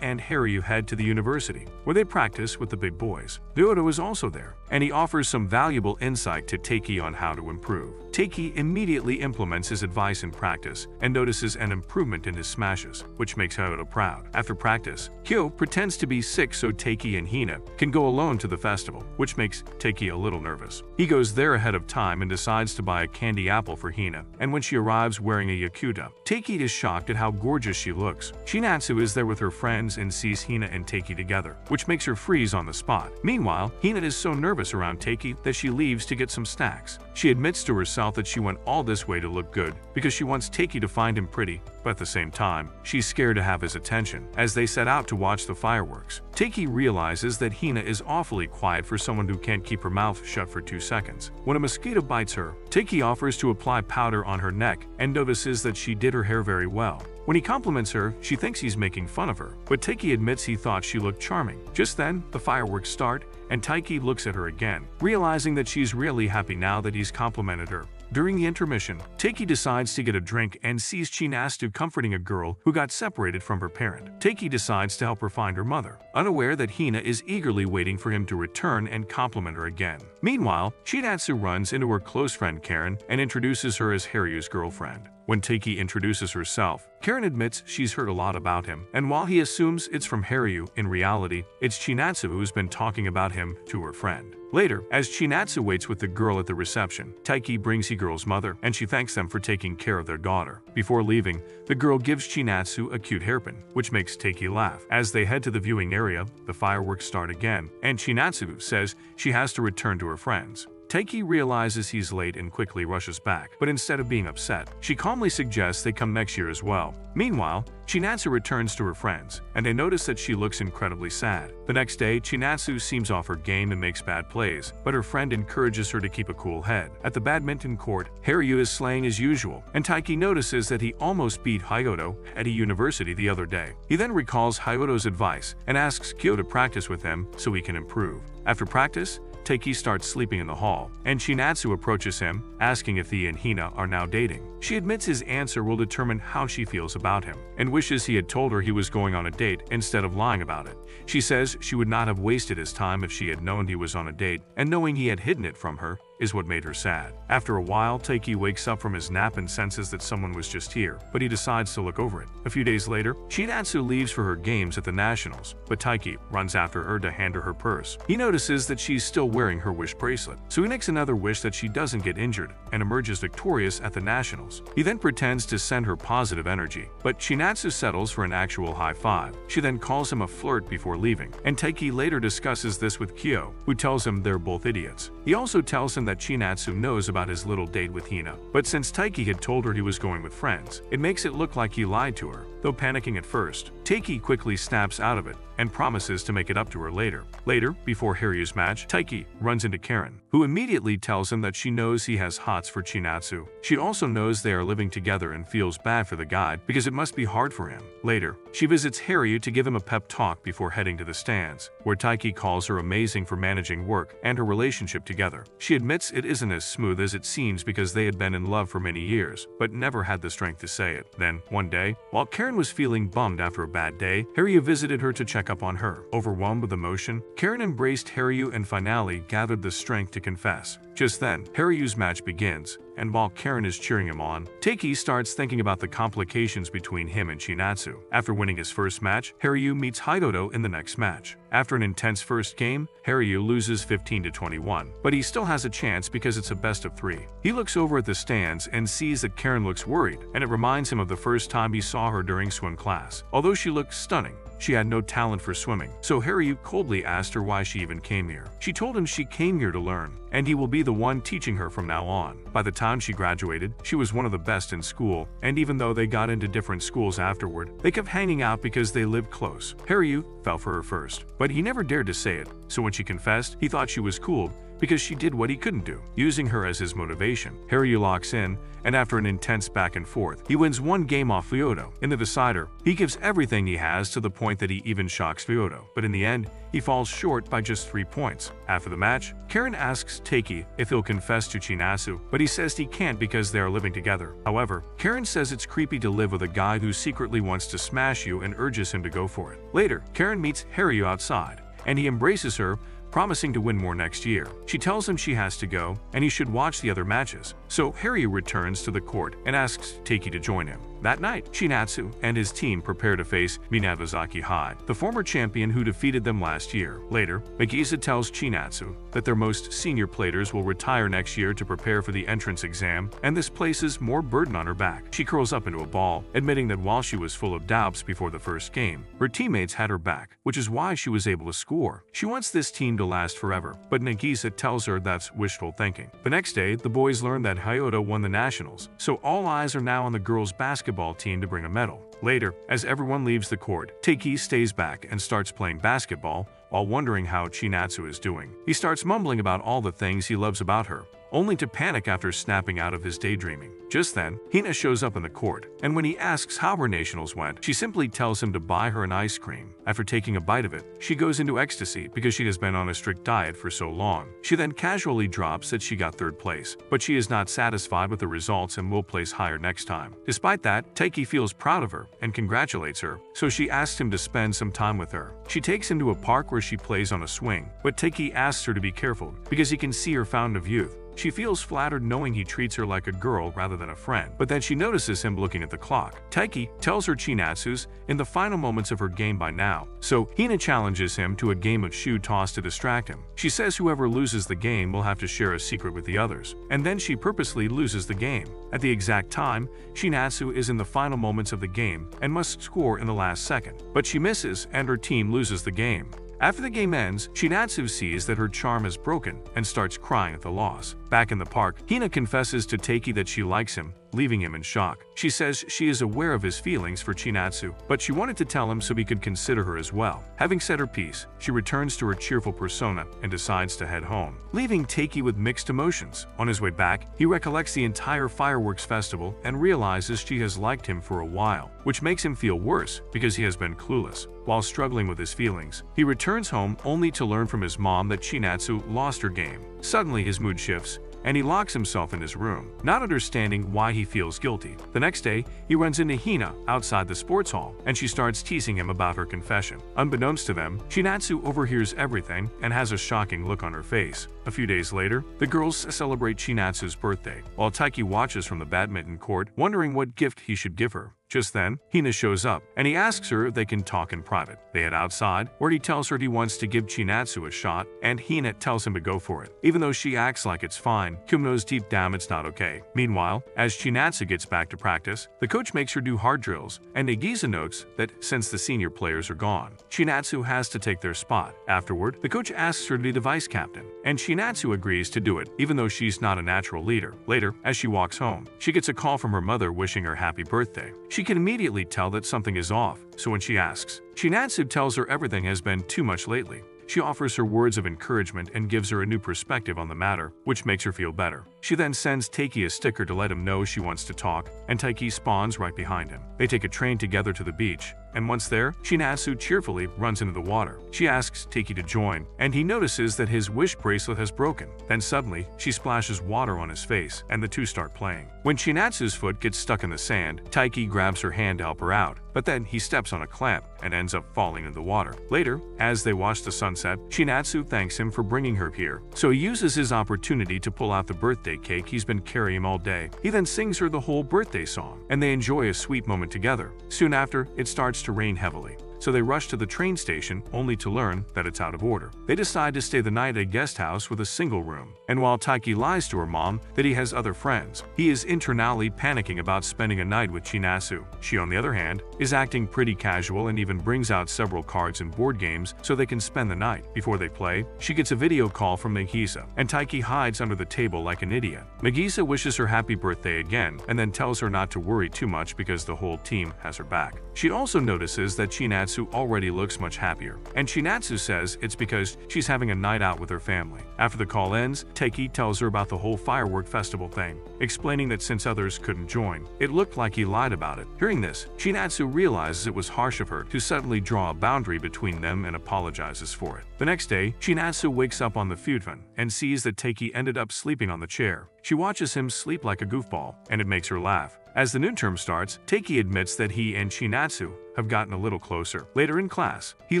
and Haryu head to the university, where they practice with the big boys. Ryoto is also there, and he offers some valuable insight to Taiki on how to improve. Taiki immediately implements his advice in practice and notices an improvement in his smashes, which makes Ryoto proud. After practice, Kyo pretends to be sick so Taiki and Hina can go alone to the festival, which makes Taiki a little nervous. He goes there ahead of time and decides to buy a candy apple for Hina, and when she arrives wearing a yakuta, Taiki is shocked at how gorgeous she looks. Chinatsu is there with her friends and sees Hina and Taiki together, which makes her freeze on the spot. Meanwhile, Hina is so nervous around Taiki that she leaves to get some snacks. She admits to herself that she went all this way to look good because she wants Taiki to find him pretty, but at the same time, she's scared to have his attention. As they set out to watch the fireworks, Taiki realizes that Hina is awfully quiet for someone who can't keep her mouth shut for 2 seconds. When a mosquito bites her, Taiki offers to apply powder on her neck and notices that she did her hair very well. When he compliments her, she thinks he's making fun of her, but Taiki admits he thought she looked charming. Just then, the fireworks start, and Taiki looks at her again, realizing that she's really happy now that he's complimented her. During the intermission, Taiki decides to get a drink and sees Chinatsu comforting a girl who got separated from her parent. Taiki decides to help her find her mother, unaware that Hina is eagerly waiting for him to return and compliment her again. Meanwhile, Chinatsu runs into her close friend Karen and introduces her as Haryu's girlfriend. When Taiki introduces herself, Karen admits she's heard a lot about him, and while he assumes it's from Haryu, in reality, it's Chinatsu who's been talking about him to her friend. Later, as Chinatsu waits with the girl at the reception, Taiki brings the girl's mother, and she thanks them for taking care of their daughter. Before leaving, the girl gives Chinatsu a cute hairpin, which makes Taiki laugh. As they head to the viewing area, the fireworks start again, and Chinatsu says she has to return to her friends. Taiki realizes he's late and quickly rushes back, but instead of being upset, she calmly suggests they come next year as well. Meanwhile, Chinatsu returns to her friends, and they notice that she looks incredibly sad. The next day, Chinatsu seems off her game and makes bad plays, but her friend encourages her to keep a cool head. At the badminton court, Haryu is slaying as usual, and Taiki notices that he almost beat Hayato at a university the other day. He then recalls Hayato's advice and asks Kyo to practice with him so he can improve. After practice, Taiki starts sleeping in the hall, and Chinatsu approaches him, asking if he and Hina are now dating. She admits his answer will determine how she feels about him, and wishes he had told her he was going on a date instead of lying about it. She says she would not have wasted his time if she had known he was on a date, and knowing he had hidden it from her is what made her sad. After a while, Taiki wakes up from his nap and senses that someone was just here, but he decides to look over it. A few days later, Chinatsu leaves for her games at the Nationals, but Taiki runs after her to hand her her purse. He notices that she's still wearing her wish bracelet, so he makes another wish that she doesn't get injured and emerges victorious at the Nationals. He then pretends to send her positive energy, but Chinatsu settles for an actual high five. She then calls him a flirt before leaving, and Taiki later discusses this with Kyo, who tells him they're both idiots. He also tells him that Chinatsu knows about his little date with Hina, but since Taiki had told her he was going with friends, it makes it look like he lied to her. Though panicking at first, Taiki quickly snaps out of it and promises to make it up to her later. Later, before Haryu's match, Taiki runs into Karen, who immediately tells him that she knows he has hots for Chinatsu. She also knows they are living together and feels bad for the guy because it must be hard for him. Later, she visits Haryu to give him a pep talk before heading to the stands, where Taiki calls her amazing for managing work and her relationship together. She admits it isn't as smooth as it seems because they had been in love for many years, but never had the strength to say it. Then, one day, while Karen was feeling bummed after a bad day, Haryu visited her to check up on her. Overwhelmed with emotion, Karen embraced Haryu and finally gathered the strength to confess. Just then, Haryu's match begins, and while Karen is cheering him on, Taiki starts thinking about the complications between him and Chinatsu. After winning his first match, Haryu meets Hayato in the next match. After an intense first game, Haryu loses 15-21, but he still has a chance because it's a best of 3. He looks over at the stands and sees that Karen looks worried, and it reminds him of the first time he saw her during swim class. Although she looked stunning, she had no talent for swimming, so Haryu coldly asked her why she even came here. She told him she came here to learn, and he will be the one teaching her from now on. By the time she graduated, she was one of the best in school, and even though they got into different schools afterward, they kept hanging out because they lived close. Haryu fell for her first, but he never dared to say it, so when she confessed, he thought she was cool because she did what he couldn't do. Using her as his motivation, Haryu locks in, and after an intense back and forth, he wins one game off Ryoto. In the decider, he gives everything he has to the point that he even shocks Ryoto, but in the end, he falls short by just 3 points. After the match, Karen asks Taiki if he'll confess to Chinatsu, but he says he can't because they are living together. However, Karen says it's creepy to live with a guy who secretly wants to smash you and urges him to go for it. Later, Karen meets Haryu outside, and he embraces her, promising to win more next year. She tells him she has to go, and he should watch the other matches. So Haryu returns to the court and asks Taiki to join him. That night, Chinatsu and his team prepare to face Minabazaki High, the former champion who defeated them last year. Later, Megisa tells Chinatsu that their most senior players will retire next year to prepare for the entrance exam, and this places more burden on her back. She curls up into a ball, admitting that while she was full of doubts before the first game, her teammates had her back, which is why she was able to score. She wants this team to last forever, but Nagisa tells her that's wishful thinking. The next day, the boys learn that Hayato won the Nationals, so all eyes are now on the girls' basketball team to bring a medal. Later, as everyone leaves the court, Taiki stays back and starts playing basketball while wondering how Chinatsu is doing. He starts mumbling about all the things he loves about her, only to panic after snapping out of his daydreaming. Just then, Hina shows up in the court, and when he asks how her nationals went, she simply tells him to buy her an ice cream. After taking a bite of it, she goes into ecstasy because she has been on a strict diet for so long. She then casually drops that she got 3rd place, but she is not satisfied with the results and will place higher next time. Despite that, Taiki feels proud of her and congratulates her, so she asks him to spend some time with her. She takes him to a park where she plays on a swing, but Taiki asks her to be careful because he can see her fountain of youth. She feels flattered knowing he treats her like a girl rather than a friend, but then she notices him looking at the clock. Taiki tells her Chinatsu's in the final moments of her game by now, so Hina challenges him to a game of shoe toss to distract him. She says whoever loses the game will have to share a secret with the others, and then she purposely loses the game. At the exact time, Chinatsu is in the final moments of the game and must score in the last second, but she misses and her team loses the game. After the game ends, Chinatsu sees that her charm is broken and starts crying at the loss. Back in the park, Hina confesses to Taiki that she likes him, leaving him in shock. She says she is aware of his feelings for Chinatsu, but she wanted to tell him so he could consider her as well. Having said her piece, she returns to her cheerful persona and decides to head home, leaving Taiki with mixed emotions. On his way back, he recollects the entire fireworks festival and realizes she has liked him for a while, which makes him feel worse because he has been clueless. While struggling with his feelings, he returns home only to learn from his mom that Chinatsu lost her game. Suddenly, his mood shifts, and he locks himself in his room, not understanding why he feels guilty. The next day, he runs into Hina outside the sports hall, and she starts teasing him about her confession. Unbeknownst to them, Chinatsu overhears everything and has a shocking look on her face. A few days later, the girls celebrate Chinatsu's birthday, while Taiki watches from the badminton court, wondering what gift he should give her. Just then, Hina shows up, and he asks her if they can talk in private. They head outside, where he tells her he wants to give Chinatsu a shot, and Hina tells him to go for it. Even though she acts like it's fine, Kyum knows deep down it's not okay. Meanwhile, as Chinatsu gets back to practice, the coach makes her do hard drills, and Nagisa notes that since the senior players are gone, Chinatsu has to take their spot. Afterward, the coach asks her to be the vice captain, and Chinatsu agrees to do it, even though she's not a natural leader. Later, as she walks home, she gets a call from her mother wishing her happy birthday. She can immediately tell that something is off, so when she asks, Chinatsu tells her everything has been too much lately. She offers her words of encouragement and gives her a new perspective on the matter, which makes her feel better. She then sends Taiki a sticker to let him know she wants to talk, and Taiki spawns right behind him. They take a train together to the beach, and once there, Chinatsu cheerfully runs into the water. She asks Taiki to join, and he notices that his wish bracelet has broken. Then suddenly, she splashes water on his face, and the two start playing. When Chinatsu's foot gets stuck in the sand, Taiki grabs her hand to help her out, but then he steps on a clamp and ends up falling in the water. Later, as they watch the sunset, Chinatsu thanks him for bringing her here, so he uses his opportunity to pull out the birthday cake he's been carrying all day. He then sings her the whole birthday song, and they enjoy a sweet moment together. Soon after, it starts to rain heavily, so they rush to the train station only to learn that it's out of order. They decide to stay the night at a guest house with a single room, and while Taiki lies to her mom that he has other friends, he is internally panicking about spending a night with Chinatsu. She, on the other hand, is acting pretty casual and even brings out several cards and board games so they can spend the night. Before they play, she gets a video call from Nagisa, and Taiki hides under the table like an idiot. Nagisa wishes her happy birthday again, and then tells her not to worry too much because the whole team has her back. She also notices that Chinatsu already looks much happier, and Chinatsu says it's because she's having a night out with her family. After the call ends, Taiki tells her about the whole firework festival thing, explaining that since others couldn't join, it looked like he lied about it. Hearing this, Chinatsu realizes it was harsh of her to suddenly draw a boundary between them and apologizes for it. The next day, Chinatsu wakes up on the futon and sees that Taiki ended up sleeping on the chair. She watches him sleep like a goofball, and it makes her laugh. As the noon term starts, Taiki admits that he and Chinatsu have gotten a little closer. Later in class, he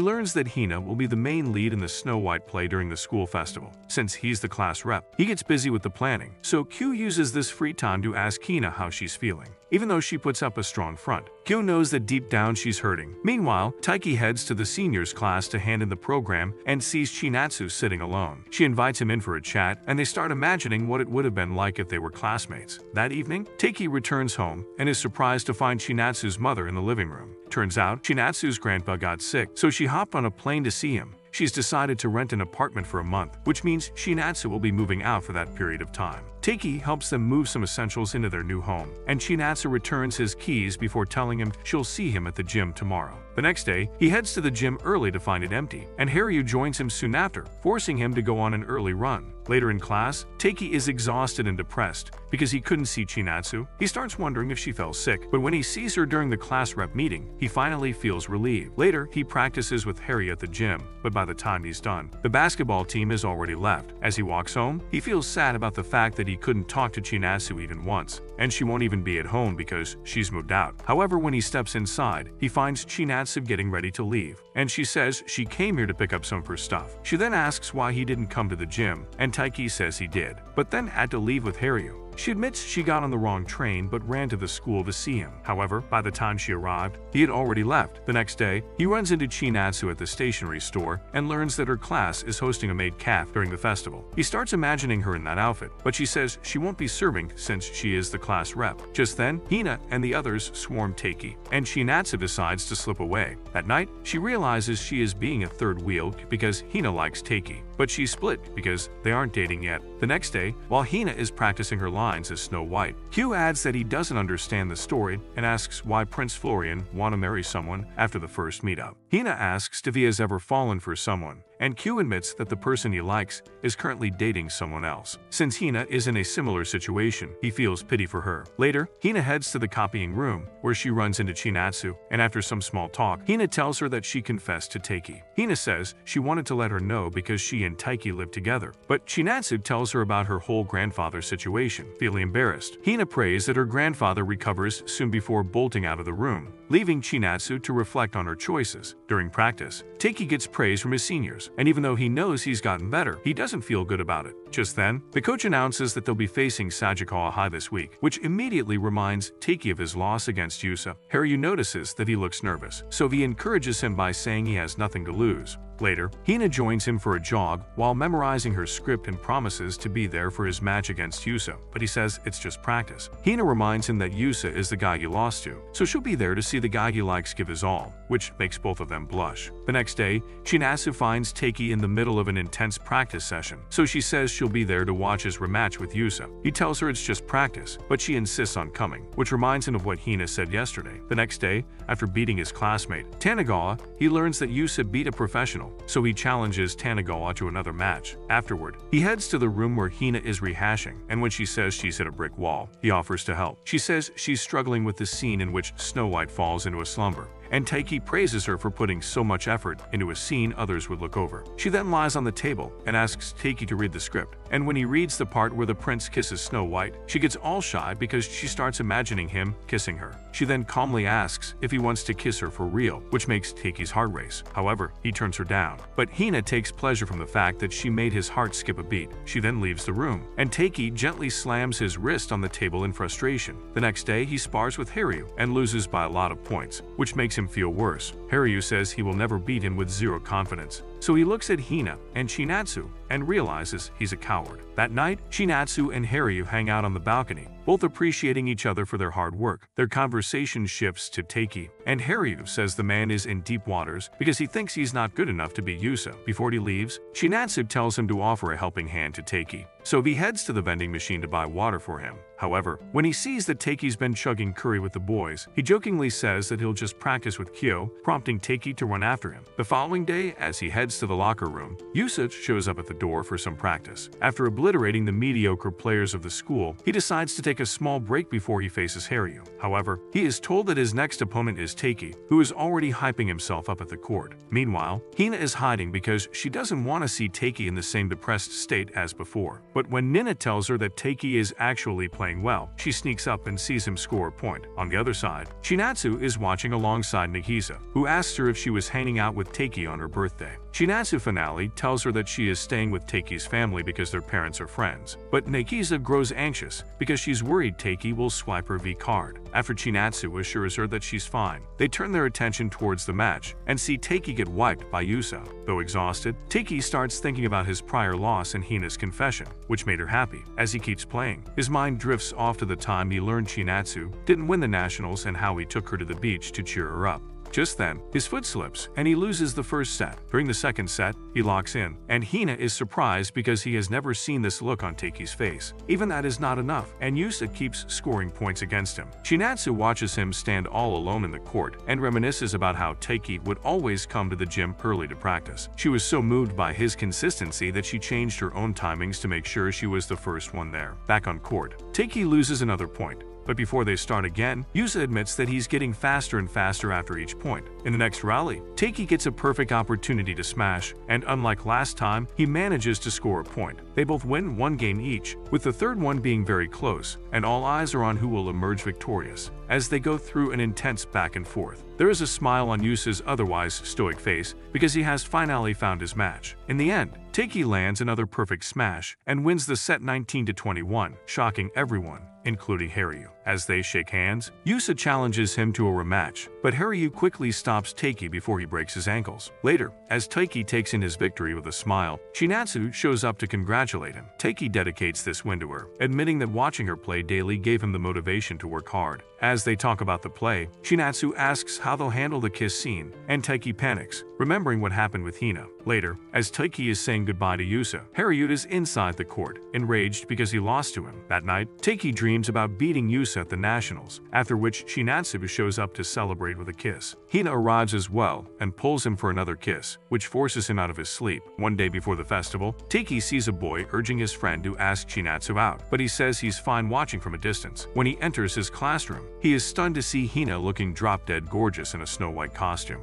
learns that Hina will be the main lead in the Snow White play during the school festival. Since he's the class rep, he gets busy with the planning, so Q uses this free time to ask Hina how she's feeling. Even though she puts up a strong front, Q knows that deep down she's hurting. Meanwhile, Taiki heads to the seniors class to hand in the program and sees Chinatsu sitting alone. She invites him in for a chat, and they start imagining what it would have been like if they were classmates. That evening, Taiki returns home and is surprised to find Chinatsu's mother in the living room. Turns out, Chinatsu's grandpa got sick, so she hopped on a plane to see him. She's decided to rent an apartment for a month, which means Chinatsu will be moving out for that period of time. Taiki helps them move some essentials into their new home, and Chinatsu returns his keys before telling him she'll see him at the gym tomorrow. The next day, he heads to the gym early to find it empty, and Haryu joins him soon after, forcing him to go on an early run. Later in class, Taiki is exhausted and depressed because he couldn't see Chinatsu. He starts wondering if she fell sick, but when he sees her during the class rep meeting, he finally feels relieved. Later, he practices with Harry at the gym, but by the time he's done, the basketball team has already left. As he walks home, he feels sad about the fact that he couldn't talk to Chinatsu even once, and she won't even be at home because she's moved out. However, when he steps inside, he finds Chinatsu getting ready to leave, and she says she came here to pick up some of her stuff. She then asks why he didn't come to the gym, and Taiki says he did, but then had to leave with Haryu. She admits she got on the wrong train but ran to the school to see him. However, by the time she arrived, he had already left. The next day, he runs into Chinatsu at the stationery store and learns that her class is hosting a maid calf during the festival. He starts imagining her in that outfit, but she says she won't be serving since she is the class rep. Just then, Hina and the others swarm Taiki, and Chinatsu decides to slip away. That night, she realizes she is being a third wheel because Hina likes Taiki, but she's split because they aren't dating yet. The next day, while Hina is practicing her lines as Snow White, Q adds that he doesn't understand the story and asks why Prince Florian want to marry someone after the first meetup. Hina asks if he has ever fallen for someone, and Q admits that the person he likes is currently dating someone else. Since Hina is in a similar situation, he feels pity for her. Later, Hina heads to the copying room, where she runs into Chinatsu, and after some small talk, Hina tells her that she confessed to Taiki. Hina says she wanted to let her know because she and Taiki live together, but Chinatsu tells her about her whole grandfather situation. Feeling embarrassed, Hina prays that her grandfather recovers soon before bolting out of the room, leaving Chinatsu to reflect on her choices. During practice, Taiki gets praise from his seniors, and even though he knows he's gotten better, he doesn't feel good about it. Just then, the coach announces that they'll be facing Sagikawa High this week, which immediately reminds Taiki of his loss against Yusa. Haryu notices that he looks nervous, so he encourages him by saying he has nothing to lose. Later, Hina joins him for a jog while memorizing her script and promises to be there for his match against Yusa, but he says it's just practice. Hina reminds him that Yusa is the guy he lost to, so she'll be there to see the guy he likes give his all, which makes both of them blush. The next day, Chinatsu finds Taiki in the middle of an intense practice session, so she says she'll be there to watch his rematch with Yusa. He tells her it's just practice, but she insists on coming, which reminds him of what Hina said yesterday. The next day, after beating his classmate, Tanagawa, he learns that Yusa beat a professional, so he challenges Tanagawa to another match. Afterward, he heads to the room where Hina is rehashing, and when she says she's hit a brick wall, he offers to help. She says she's struggling with the scene in which Snow White falls into a slumber, and Taiki praises her for putting so much effort into a scene others would look over. She then lies on the table and asks Taiki to read the script, and when he reads the part where the prince kisses Snow White, she gets all shy because she starts imagining him kissing her. She then calmly asks if he wants to kiss her for real, which makes Taiki's heart race. However, he turns her down, but Hina takes pleasure from the fact that she made his heart skip a beat. She then leaves the room, and Taiki gently slams his wrist on the table in frustration. The next day, he spars with Haryu and loses by a lot of points, which makes him feel worse. Haryu says he will never beat him with zero confidence, so he looks at Hina and Chinatsu and realizes he's a coward. That night, Chinatsu and Haryu hang out on the balcony, both appreciating each other for their hard work. Their conversation shifts to Taiki, and Haryu says the man is in deep waters because he thinks he's not good enough to beat Yusa. Before he leaves, Chinatsu tells him to offer a helping hand to Taiki, so he heads to the vending machine to buy water for him. However, when he sees that Taiki's been chugging curry with the boys, he jokingly says that he'll just practice with Kyo, prompting Taiki to run after him. The following day, as he heads to the locker room, Yusa shows up at the door for some practice. After obliterating the mediocre players of the school, he decides to take a small break before he faces Haryu. However, he is told that his next opponent is Taiki, who is already hyping himself up at the court. Meanwhile, Hina is hiding because she doesn't want to see Taiki in the same depressed state as before. But when Nina tells her that Taiki is actually playing well, she sneaks up and sees him score a point. On the other side, Chinatsu is watching alongside Nagisa, who asks her if she was hanging out with Taiki on her birthday. Chinatsu finally tells her that she is staying with Taiki's family because their parents are friends, but Nagisa grows anxious because she's worried Taiki will swipe her V card. After Chinatsu assures her that she's fine, they turn their attention towards the match and see Taiki get wiped by Yusa. Though exhausted, Taiki starts thinking about his prior loss and Hina's confession, which made her happy. As he keeps playing, his mind drifts off to the time he learned Chinatsu didn't win the nationals and how he took her to the beach to cheer her up. Just then, his foot slips, and he loses the first set. During the second set, he locks in, and Hina is surprised because he has never seen this look on Taiki's face. Even that is not enough, and Yusa keeps scoring points against him. Chinatsu watches him stand all alone in the court and reminisces about how Taiki would always come to the gym early to practice. She was so moved by his consistency that she changed her own timings to make sure she was the first one there. Back on court, Taiki loses another point. But before they start again, Yusa admits that he's getting faster and faster after each point. In the next rally, Taiki gets a perfect opportunity to smash, and unlike last time, he manages to score a point. They both win one game each, with the third one being very close, and all eyes are on who will emerge victorious. As they go through an intense back and forth, there is a smile on Yusa's otherwise stoic face because he has finally found his match. In the end, Taiki lands another perfect smash and wins the set 19-21, shocking everyone, including Haryu. As they shake hands, Yusa challenges him to a rematch, but Haryu quickly stops Taiki before he breaks his ankles. Later, as Taiki takes in his victory with a smile, Shinatsu shows up to congratulate him. Taiki dedicates this win to her, admitting that watching her play daily gave him the motivation to work hard. As they talk about the play, Shinatsu asks how they'll handle the kiss scene, and Taiki panics, remembering what happened with Hina. Later, as Taiki is saying goodbye to Yusa, Haryu is inside the court, enraged because he lost to him. That night, Taiki dreams about beating Yusa at the Nationals, after which Shinatsu shows up to celebrate with a kiss. Hina arrives as well and pulls him for another kiss, which forces him out of his sleep. One day before the festival, Taiki sees a boy urging his friend to ask Shinatsu out, but he says he's fine watching from a distance. When he enters his classroom, he is stunned to see Hina looking drop-dead gorgeous in a snow-white costume.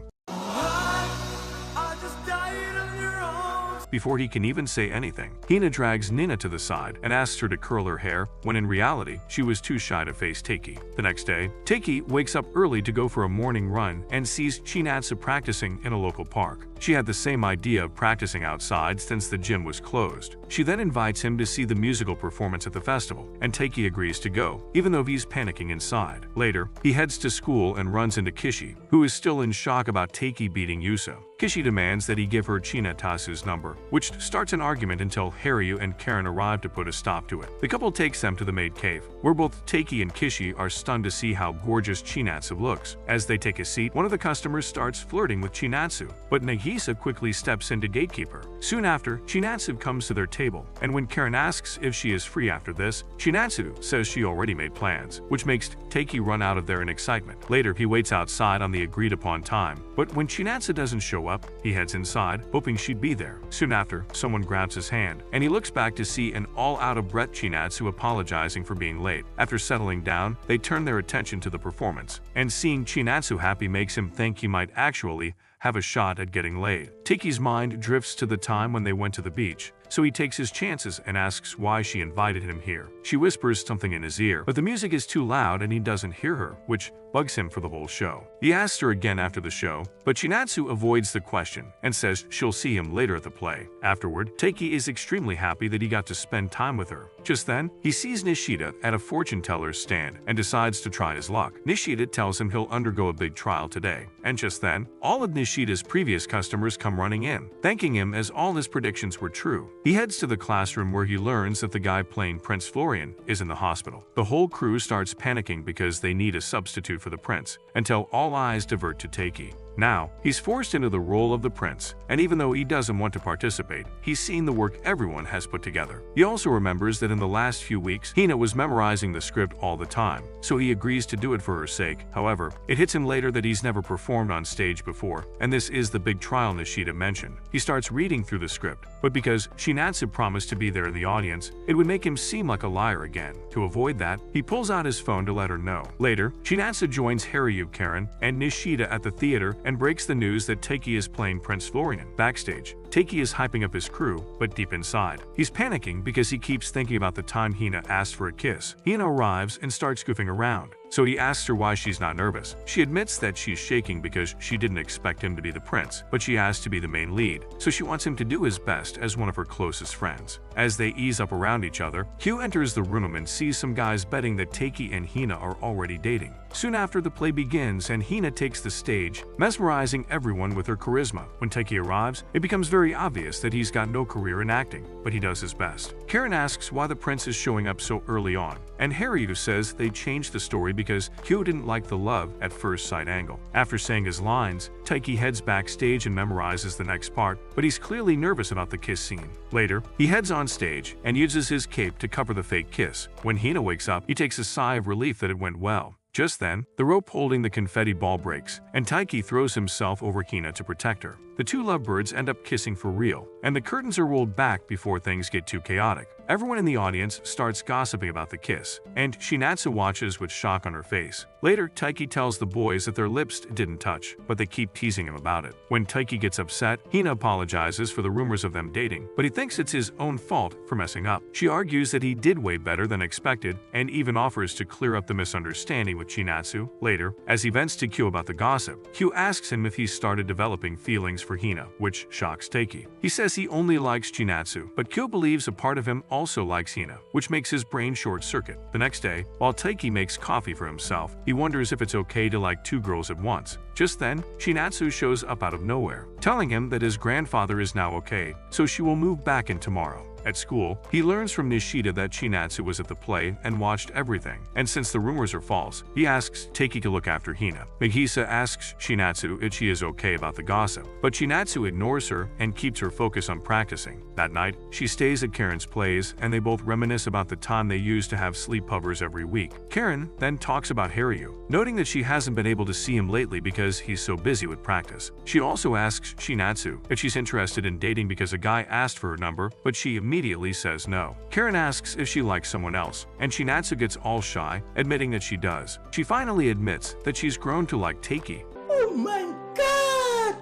Before he can even say anything, Hina drags Nina to the side and asks her to curl her hair, when in reality, she was too shy to face Taiki. The next day, Taiki wakes up early to go for a morning run and sees Shinatsu practicing in a local park. She had the same idea of practicing outside since the gym was closed. She then invites him to see the musical performance at the festival, and Taiki agrees to go, even though he's panicking inside. Later, he heads to school and runs into Kishi, who is still in shock about Taiki beating Yusa. Kishi demands that he give her Chinatasu's number, which starts an argument until Haryu and Karen arrive to put a stop to it. The couple takes them to the maid cave, where both Taiki and Kishi are stunned to see how gorgeous Chinatsu looks. As they take a seat, one of the customers starts flirting with Chinatsu, but Nagisa quickly steps in to gatekeep her. Soon after, Chinatsu comes to their table, and when Karen asks if she is free after this, Chinatsu says she already made plans, which makes Taiki run out of there in excitement. Later, he waits outside on the agreed-upon time, but when Chinatsu doesn't show up, he heads inside, hoping she'd be there. Soon after, someone grabs his hand, and he looks back to see an all-out-of-breath Chinatsu apologizing for being late. After settling down, they turn their attention to the performance, and seeing Chinatsu happy makes him think he might actually have a shot at getting laid. Taiki's mind drifts to the time when they went to the beach, so he takes his chances and asks why she invited him here. She whispers something in his ear, but the music is too loud and he doesn't hear her, which bugs him for the whole show. He asks her again after the show, but Chinatsu avoids the question and says she'll see him later at the play. Afterward, Taiki is extremely happy that he got to spend time with her. Just then, he sees Nishida at a fortune teller's stand and decides to try his luck. Nishida tells him he'll undergo a big trial today, and just then, all of Nishida's previous customers come running in, thanking him as all his predictions were true. He heads to the classroom where he learns that the guy playing Prince Florian is in the hospital. The whole crew starts panicking because they need a substitute for the prince, until all eyes divert to Taiki. Now, he's forced into the role of the prince, and even though he doesn't want to participate, he's seen the work everyone has put together. He also remembers that in the last few weeks, Hina was memorizing the script all the time, so he agrees to do it for her sake. However, it hits him later that he's never performed on stage before, and this is the big trial Nishida mentioned. He starts reading through the script, but because Shinatsu promised to be there in the audience, it would make him seem like a liar again. To avoid that, he pulls out his phone to let her know. Later, Shinatsu joins Haryu, Karen, and Nishida at the theater and breaks the news that Taiki is playing Prince Florian. Backstage, Taiki is hyping up his crew, but deep inside, he's panicking because he keeps thinking about the time Hina asked for a kiss. Hina arrives and starts goofing around, so he asks her why she's not nervous. She admits that she's shaking because she didn't expect him to be the prince, but she asked to be the main lead, so she wants him to do his best as one of her closest friends. As they ease up around each other, Hugh enters the room and sees some guys betting that Taiki and Hina are already dating. Soon after, the play begins and Hina takes the stage, mesmerizing everyone with her charisma. When Taiki arrives, it becomes very obvious that he's got no career in acting, but he does his best. Karen asks why the prince is showing up so early on, and Harry says they changed the story because Hugh didn't like the love at first sight angle. After saying his lines, Taiki heads backstage and memorizes the next part, but he's clearly nervous about the kiss scene. Later, he heads on stage and uses his cape to cover the fake kiss. When Hina wakes up, he takes a sigh of relief that it went well. Just then, the rope holding the confetti ball breaks, and Taiki throws himself over Hina to protect her. The two lovebirds end up kissing for real, and the curtains are rolled back before things get too chaotic. Everyone in the audience starts gossiping about the kiss, and Shinatsu watches with shock on her face. Later, Taiki tells the boys that their lips didn't touch, but they keep teasing him about it. When Taiki gets upset, Hina apologizes for the rumors of them dating, but he thinks it's his own fault for messing up. She argues that he did way better than expected, and even offers to clear up the misunderstanding with with Chinatsu. Later, as he vents to Kyo about the gossip, Kyo asks him if he's started developing feelings for Hina, which shocks Taiki. He says he only likes Chinatsu, but Kyo believes a part of him also likes Hina, which makes his brain short-circuit. The next day, while Taiki makes coffee for himself, he wonders if it's okay to like two girls at once. Just then, Chinatsu shows up out of nowhere, telling him that his grandfather is now okay, so she will move back in tomorrow. At school, he learns from Nishida that Chinatsu was at the play and watched everything, and since the rumors are false, he asks Taiki to look after Hina. Megisa asks Chinatsu if she is okay about the gossip, but Chinatsu ignores her and keeps her focus on practicing. That night, she stays at Karen's plays, and they both reminisce about the time they used to have sleepovers every week. Karen then talks about Haryu, noting that she hasn't been able to see him lately because he's so busy with practice. She also asks Chinatsu if she's interested in dating because a guy asked for her number, but she immediately says no. Karen asks if she likes someone else, and Chinatsu gets all shy, admitting that she does. She finally admits that she's grown to like Taiki. Oh my god!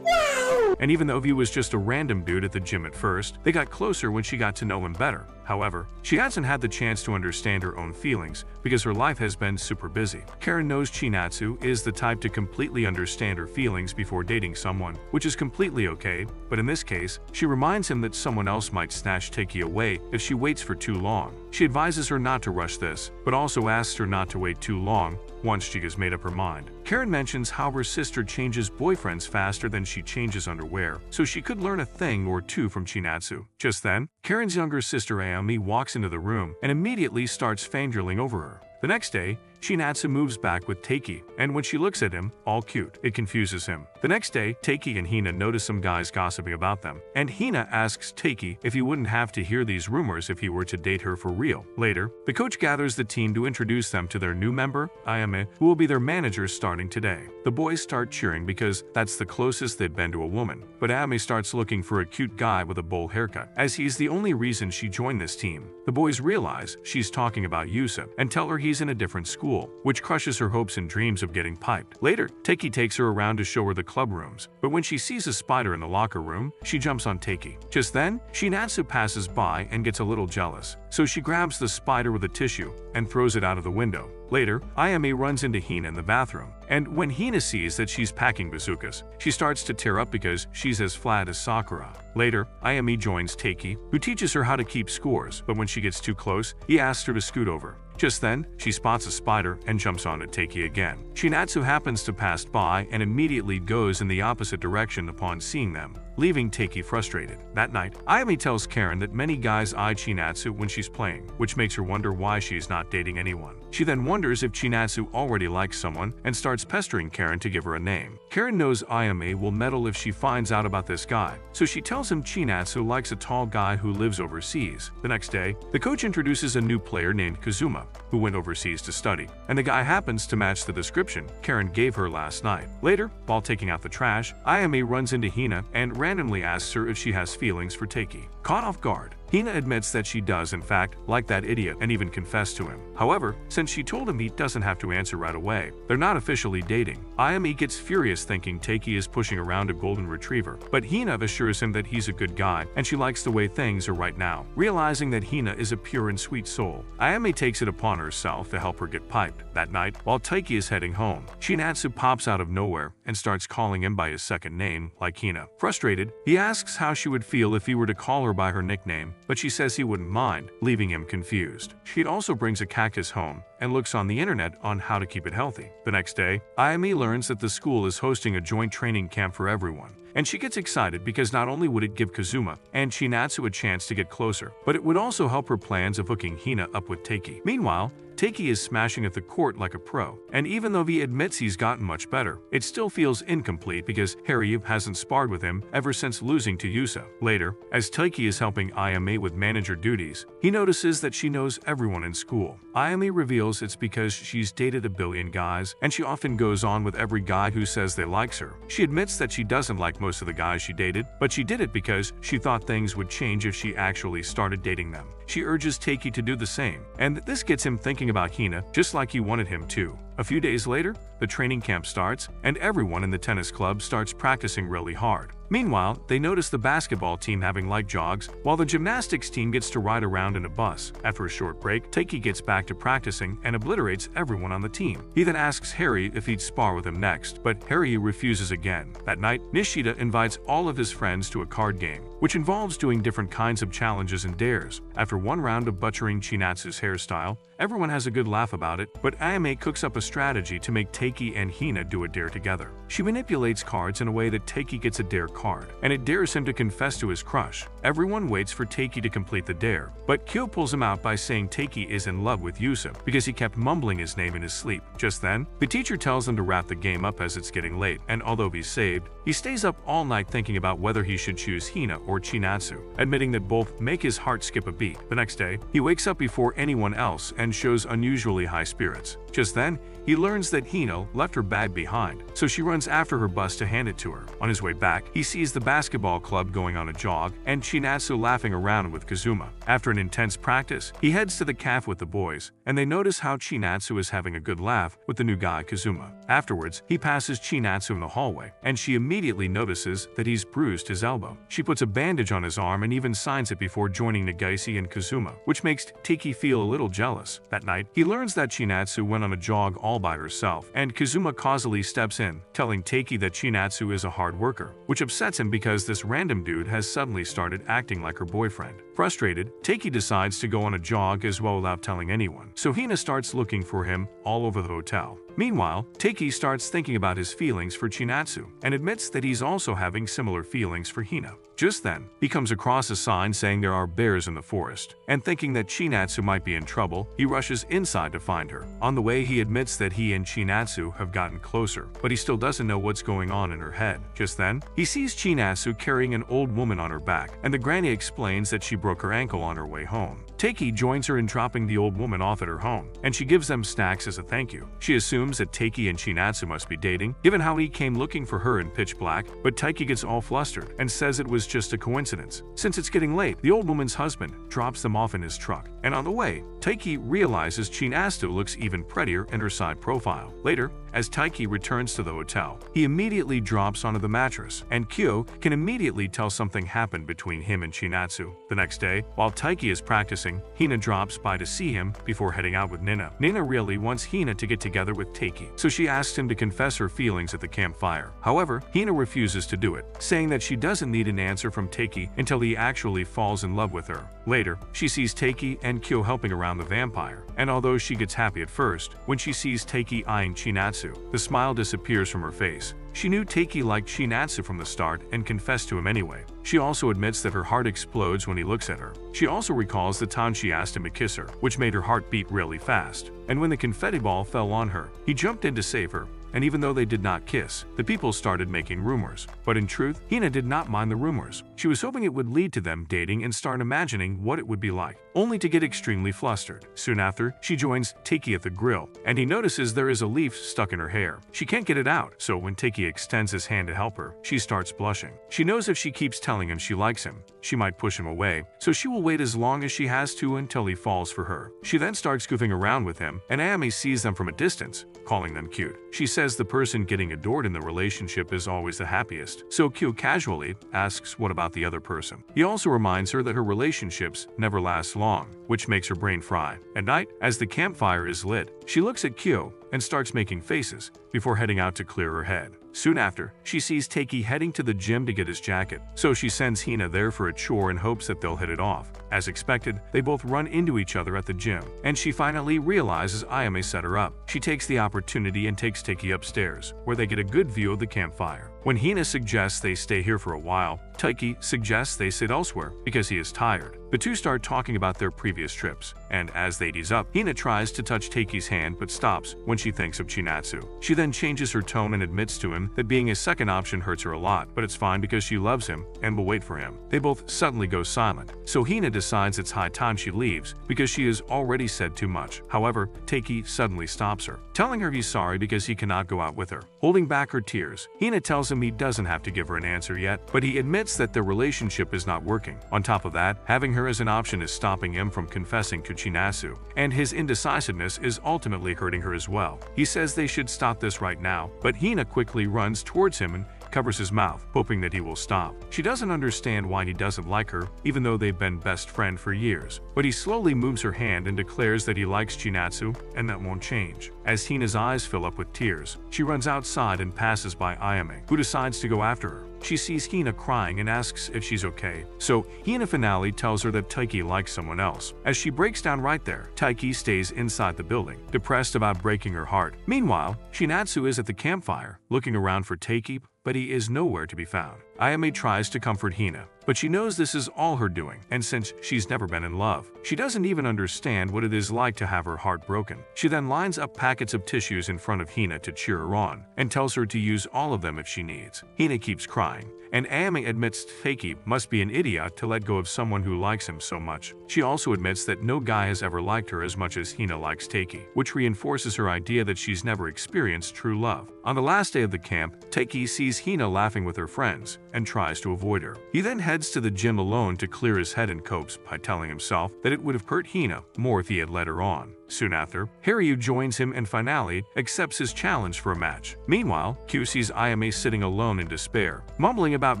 Wow! And even though he was just a random dude at the gym at first, they got closer when she got to know him better. However, she hasn't had the chance to understand her own feelings because her life has been super busy. Karen knows Chinatsu is the type to completely understand her feelings before dating someone, which is completely okay, but in this case, she reminds him that someone else might snatch Taiki away if she waits for too long. She advises her not to rush this, but also asks her not to wait too long once she has made up her mind. Karen mentions how her sister changes boyfriends faster than she changes underwear, so she could learn a thing or two from Chinatsu. Just then, Karen's younger sister Ayami walks into the room and immediately starts fangirling over her. The next day, Chinatsu moves back with Taiki, and when she looks at him, all cute, it confuses him. The next day, Taiki and Hina notice some guys gossiping about them, and Hina asks Taiki if he wouldn't have to hear these rumors if he were to date her for real. Later, the coach gathers the team to introduce them to their new member, Ayame, who will be their manager starting today. The boys start cheering because that's the closest they'd been to a woman, but Ayame starts looking for a cute guy with a bowl haircut, as he's the only reason she joined this team. The boys realize she's talking about Yusa and tell her he's in a different school, which crushes her hopes and dreams of getting piped. Later, Taiki takes her around to show her the club rooms, but when she sees a spider in the locker room, she jumps on Taiki. Just then, Chinatsu passes by and gets a little jealous, so she grabs the spider with a tissue and throws it out of the window. Later, Ayame runs into Hina in the bathroom, and when Hina sees that she's packing bazookas, she starts to tear up because she's as flat as Sakura. Later, Ayame joins Taiki, who teaches her how to keep scores, but when she gets too close, he asks her to scoot over. Just then, she spots a spider and jumps on at Taiki again. Chinatsu happens to pass by and immediately goes in the opposite direction upon seeing them, leaving Taiki frustrated. That night, Ayame tells Karen that many guys eye Chinatsu when she's playing, which makes her wonder why she's not dating anyone. She then wonders if Chinatsu already likes someone and starts pestering Karen to give her a name. Karen knows Ayame will meddle if she finds out about this guy, so she tells him Chinatsu likes a tall guy who lives overseas. The next day, the coach introduces a new player named Kazuma, who went overseas to study, and the guy happens to match the description Karen gave her last night. Later, while taking out the trash, Ayame runs into Hina and randomly asks her if she has feelings for Taiki. Caught off guard, Hina admits that she does in fact like that idiot and even confessed to him. However, since she told him he doesn't have to answer right away, they're not officially dating. Ayame gets furious thinking Taiki is pushing around a golden retriever, but Hina assures him that he's a good guy and she likes the way things are right now. Realizing that Hina is a pure and sweet soul, Ayame takes it upon herself to help her get piped. That night, while Taiki is heading home, Chinatsu pops out of nowhere and starts calling him by his second name, like Hina. Frustrated, he asks how she would feel if he were to call her by her nickname, but she says he wouldn't mind, leaving him confused. She also brings a cactus home and looks on the internet on how to keep it healthy. The next day, Ayame learns that the school is hosting a joint training camp for everyone, and she gets excited because not only would it give Kazuma and Chinatsu a chance to get closer, but it would also help her plans of hooking Hina up with Taiki. Meanwhile, Taiki is smashing at the court like a pro, and even though he admits he's gotten much better, it still feels incomplete because Harry hasn't sparred with him ever since losing to Yusa. Later, as Taiki is helping Ayame with manager duties, he notices that she knows everyone in school. Ayame reveals it's because she's dated a billion guys, and she often goes on with every guy who says they likes her. She admits that she doesn't like most of the guys she dated, but she did it because she thought things would change if she actually started dating them. She urges Taiki to do the same, and this gets him thinking about Hina just like he wanted him to. A few days later, the training camp starts, and everyone in the tennis club starts practicing really hard. Meanwhile, they notice the basketball team having light jogs, while the gymnastics team gets to ride around in a bus. After a short break, Taiki gets back to practicing and obliterates everyone on the team. He then asks Harry if he'd spar with him next, but Harry refuses again. That night, Nishida invites all of his friends to a card game, which involves doing different kinds of challenges and dares. After one round of butchering Chinatsu's hairstyle, everyone has a good laugh about it, but Ayame cooks up a strategy to make Taiki and Hina do a dare together. She manipulates cards in a way that Taiki gets a dare card, and it dares him to confess to his crush. Everyone waits for Taiki to complete the dare, but Kyo pulls him out by saying Taiki is in love with Yusuf because he kept mumbling his name in his sleep. Just then, the teacher tells them to wrap the game up as it's getting late, and although he's saved, he stays up all night thinking about whether he should choose Hina or Chinatsu, admitting that both make his heart skip a beat. The next day, he wakes up before anyone else and shows unusually high spirits. Just then, he learns that Hina left her bag behind, so she runs after her bus to hand it to her. On his way back, he sees the basketball club going on a jog and Chinatsu laughing around with Kazuma. After an intense practice, he heads to the cafe with the boys, and they notice how Chinatsu is having a good laugh with the new guy Kazuma. Afterwards, he passes Chinatsu in the hallway, and she immediately notices that he's bruised his elbow. She puts a bandage on his arm and even signs it before joining Nagaisi and Kazuma, which makes Taiki feel a little jealous. That night, he learns that Chinatsu went on a jog all by herself, and Kazuma causally steps in, telling Taiki that Chinatsu is a hard worker, which upsets him because this random dude has suddenly started acting like her boyfriend. Frustrated, Taiki decides to go on a jog as well without telling anyone, so Hina starts looking for him all over the hotel. Meanwhile, Taiki starts thinking about his feelings for Chinatsu and admits that he's also having similar feelings for Hina. Just then, he comes across a sign saying there are bears in the forest, and thinking that Chinatsu might be in trouble, he rushes inside to find her. On the way, he admits that he and Chinatsu have gotten closer, but he still doesn't know what's going on in her head. Just then, he sees Chinatsu carrying an old woman on her back, and the granny explains that she broke her ankle on her way home. Taiki joins her in dropping the old woman off at her home, and she gives them snacks as a thank you. She assumes that Taiki and Chinatsu must be dating, given how he came looking for her in pitch black, but Taiki gets all flustered and says it was just a coincidence. Since it's getting late, the old woman's husband drops them off in his truck, and on the way, Taiki realizes Chinatsu looks even prettier in her side profile. Later, as Taiki returns to the hotel, he immediately drops onto the mattress, and Kyo can immediately tell something happened between him and Chinatsu. The next day, while Taiki is practicing, Hina drops by to see him before heading out with Nina. Nina really wants Hina to get together with Taiki, so she asks him to confess her feelings at the campfire. However, Hina refuses to do it, saying that she doesn't need an answer from Taiki until he actually falls in love with her. Later, she sees Taiki and Kyo helping around the vampire, and although she gets happy at first, when she sees Taiki eyeing Chinatsu, the smile disappears from her face. She knew Taiki liked Chinatsu from the start and confessed to him anyway. She also admits that her heart explodes when he looks at her. She also recalls the time she asked him to kiss her, which made her heart beat really fast. And when the confetti ball fell on her, he jumped in to save her. And even though they did not kiss, the people started making rumors. But in truth, Hina did not mind the rumors. She was hoping it would lead to them dating and start imagining what it would be like, only to get extremely flustered. Soon after, she joins Taiki at the grill, and he notices there is a leaf stuck in her hair. She can't get it out, so when Taiki extends his hand to help her, she starts blushing. She knows if she keeps telling him she likes him, she might push him away, so she will wait as long as she has to until he falls for her. She then starts goofing around with him, and Ayame sees them from a distance, calling them cute. She says the person getting adored in the relationship is always the happiest, so Kyo casually asks what about the other person. He also reminds her that her relationships never last long, which makes her brain fry. At night, as the campfire is lit, she looks at Kyo and starts making faces before heading out to clear her head. Soon after, she sees Taiki heading to the gym to get his jacket, so she sends Hina there for a chore and hopes that they'll hit it off. As expected, they both run into each other at the gym, and she finally realizes Ayame set her up. She takes the opportunity and takes Taiki upstairs, where they get a good view of the campfire. When Hina suggests they stay here for a while, Taiki suggests they sit elsewhere because he is tired. The two start talking about their previous trips, and as they ease up, Hina tries to touch Taiki's hand but stops when she thinks of Chinatsu. She then changes her tone and admits to him that being a second option hurts her a lot, but it's fine because she loves him and will wait for him. They both suddenly go silent, so Hina decides it's high time she leaves because she has already said too much. However, Taiki suddenly stops her, telling her he's sorry because he cannot go out with her. Holding back her tears, Hina tells him he doesn't have to give her an answer yet, but he admits that their relationship is not working. On top of that, having her as an option is stopping him from confessing to Chinatsu, and his indecisiveness is ultimately hurting her as well. He says they should stop this right now, but Hina quickly runs towards him and covers his mouth, hoping that he will stop. She doesn't understand why he doesn't like her, even though they've been best friends for years. But he slowly moves her hand and declares that he likes Chinatsu, and that won't change. As Hina's eyes fill up with tears, she runs outside and passes by Ayame, who decides to go after her. She sees Hina crying and asks if she's okay. So Hina finally tells her that Taiki likes someone else. As she breaks down right there, Taiki stays inside the building, depressed about breaking her heart. Meanwhile, Chinatsu is at the campfire, looking around for Taiki, but he is nowhere to be found. Ayame tries to comfort Hina, but she knows this is all her doing, and since she's never been in love, she doesn't even understand what it is like to have her heart broken. She then lines up packets of tissues in front of Hina to cheer her on, and tells her to use all of them if she needs. Hina keeps crying, and Ayame admits Taiki must be an idiot to let go of someone who likes him so much. She also admits that no guy has ever liked her as much as Hina likes Taiki, which reinforces her idea that she's never experienced true love. On the last day of the camp, Taiki sees Hina laughing with her friends and tries to avoid her. He then heads to the gym alone to clear his head and copes by telling himself that it would have hurt Hina more if he had led her on. Soon after, Haryu joins him and finally accepts his challenge for a match. Meanwhile, Q sees Ayame sitting alone in despair, mumbling about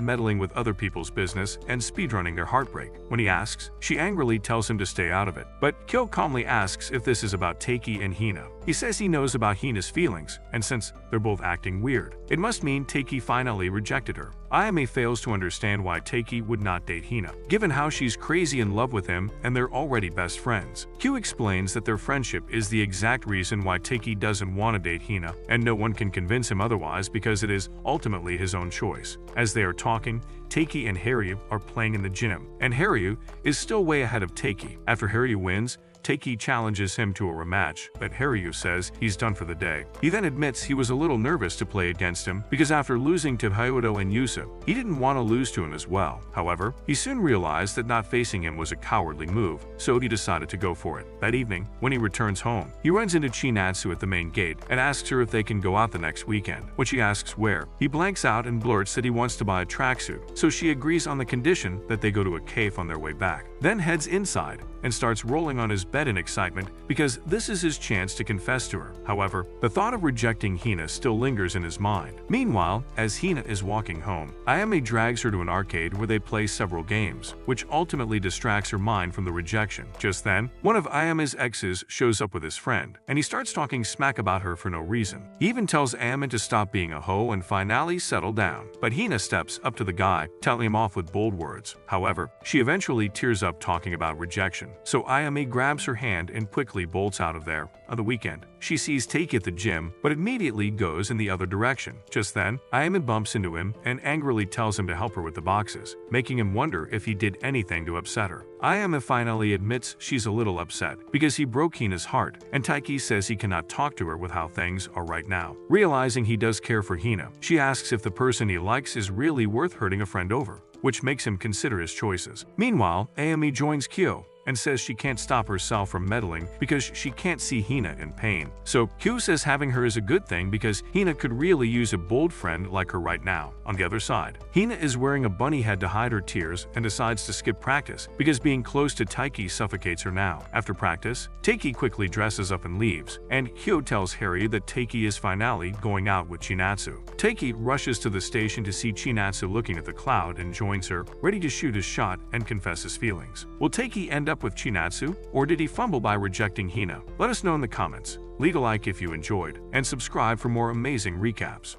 meddling with other people's business and speedrunning their heartbreak. When he asks, she angrily tells him to stay out of it. But Kyo calmly asks if this is about Taiki and Hina. He says he knows about Hina's feelings, and since they're both acting weird, it must mean Taiki finally rejected her. Ayame fails to understand why Taiki would not date Hina, given how she's crazy in love with him and they're already best friends. Q explains that their friendship is the exact reason why Taiki doesn't want to date Hina, and no one can convince him otherwise because it is ultimately his own choice. As they are talking, Taiki and Haryu are playing in the gym, and Haryu is still way ahead of Taiki. After Haryu wins, Taiki challenges him to a rematch, but Haryu says he's done for the day. He then admits he was a little nervous to play against him because after losing to Hyodo and Yusa, he didn't want to lose to him as well. However, he soon realized that not facing him was a cowardly move, so he decided to go for it. That evening, when he returns home, he runs into Chinatsu at the main gate and asks her if they can go out the next weekend. When she asks where, he blanks out and blurts that he wants to buy a tracksuit, so she agrees on the condition that they go to a cave on their way back. Then heads inside and starts rolling on his bed in excitement because this is his chance to confess to her. However, the thought of rejecting Hina still lingers in his mind. Meanwhile, as Hina is walking home, Ayame drags her to an arcade where they play several games, which ultimately distracts her mind from the rejection. Just then, one of Ayame's exes shows up with his friend, and he starts talking smack about her for no reason. He even tells Ayame to stop being a hoe and finally settle down. But Hina steps up to the guy, telling him off with bold words. However, she eventually tears up talking about rejection. So Ayame grabs her hand and quickly bolts out of there. On the weekend, she sees Taiki at the gym, but immediately goes in the other direction. Just then, Ayame bumps into him and angrily tells him to help her with the boxes, making him wonder if he did anything to upset her. Ayame finally admits she's a little upset because he broke Hina's heart, and Taiki says he cannot talk to her with how things are right now. Realizing he does care for Hina, she asks if the person he likes is really worth hurting a friend over, which makes him consider his choices. Meanwhile, Ayame joins Kyo and says she can't stop herself from meddling because she can't see Hina in pain. So Q says having her is a good thing because Hina could really use a bold friend like her right now. On the other side, Hina is wearing a bunny head to hide her tears and decides to skip practice because being close to Taiki suffocates her now. After practice, Taiki quickly dresses up and leaves, and Hyo tells Harry that Taiki is finally going out with Chinatsu. Taiki rushes to the station to see Chinatsu looking at the cloud and joins her, ready to shoot his shot and confess his feelings. Will Taiki end up with Chinatsu, or did he fumble by rejecting Hina? Let us know in the comments. Leave a like if you enjoyed, and subscribe for more amazing recaps.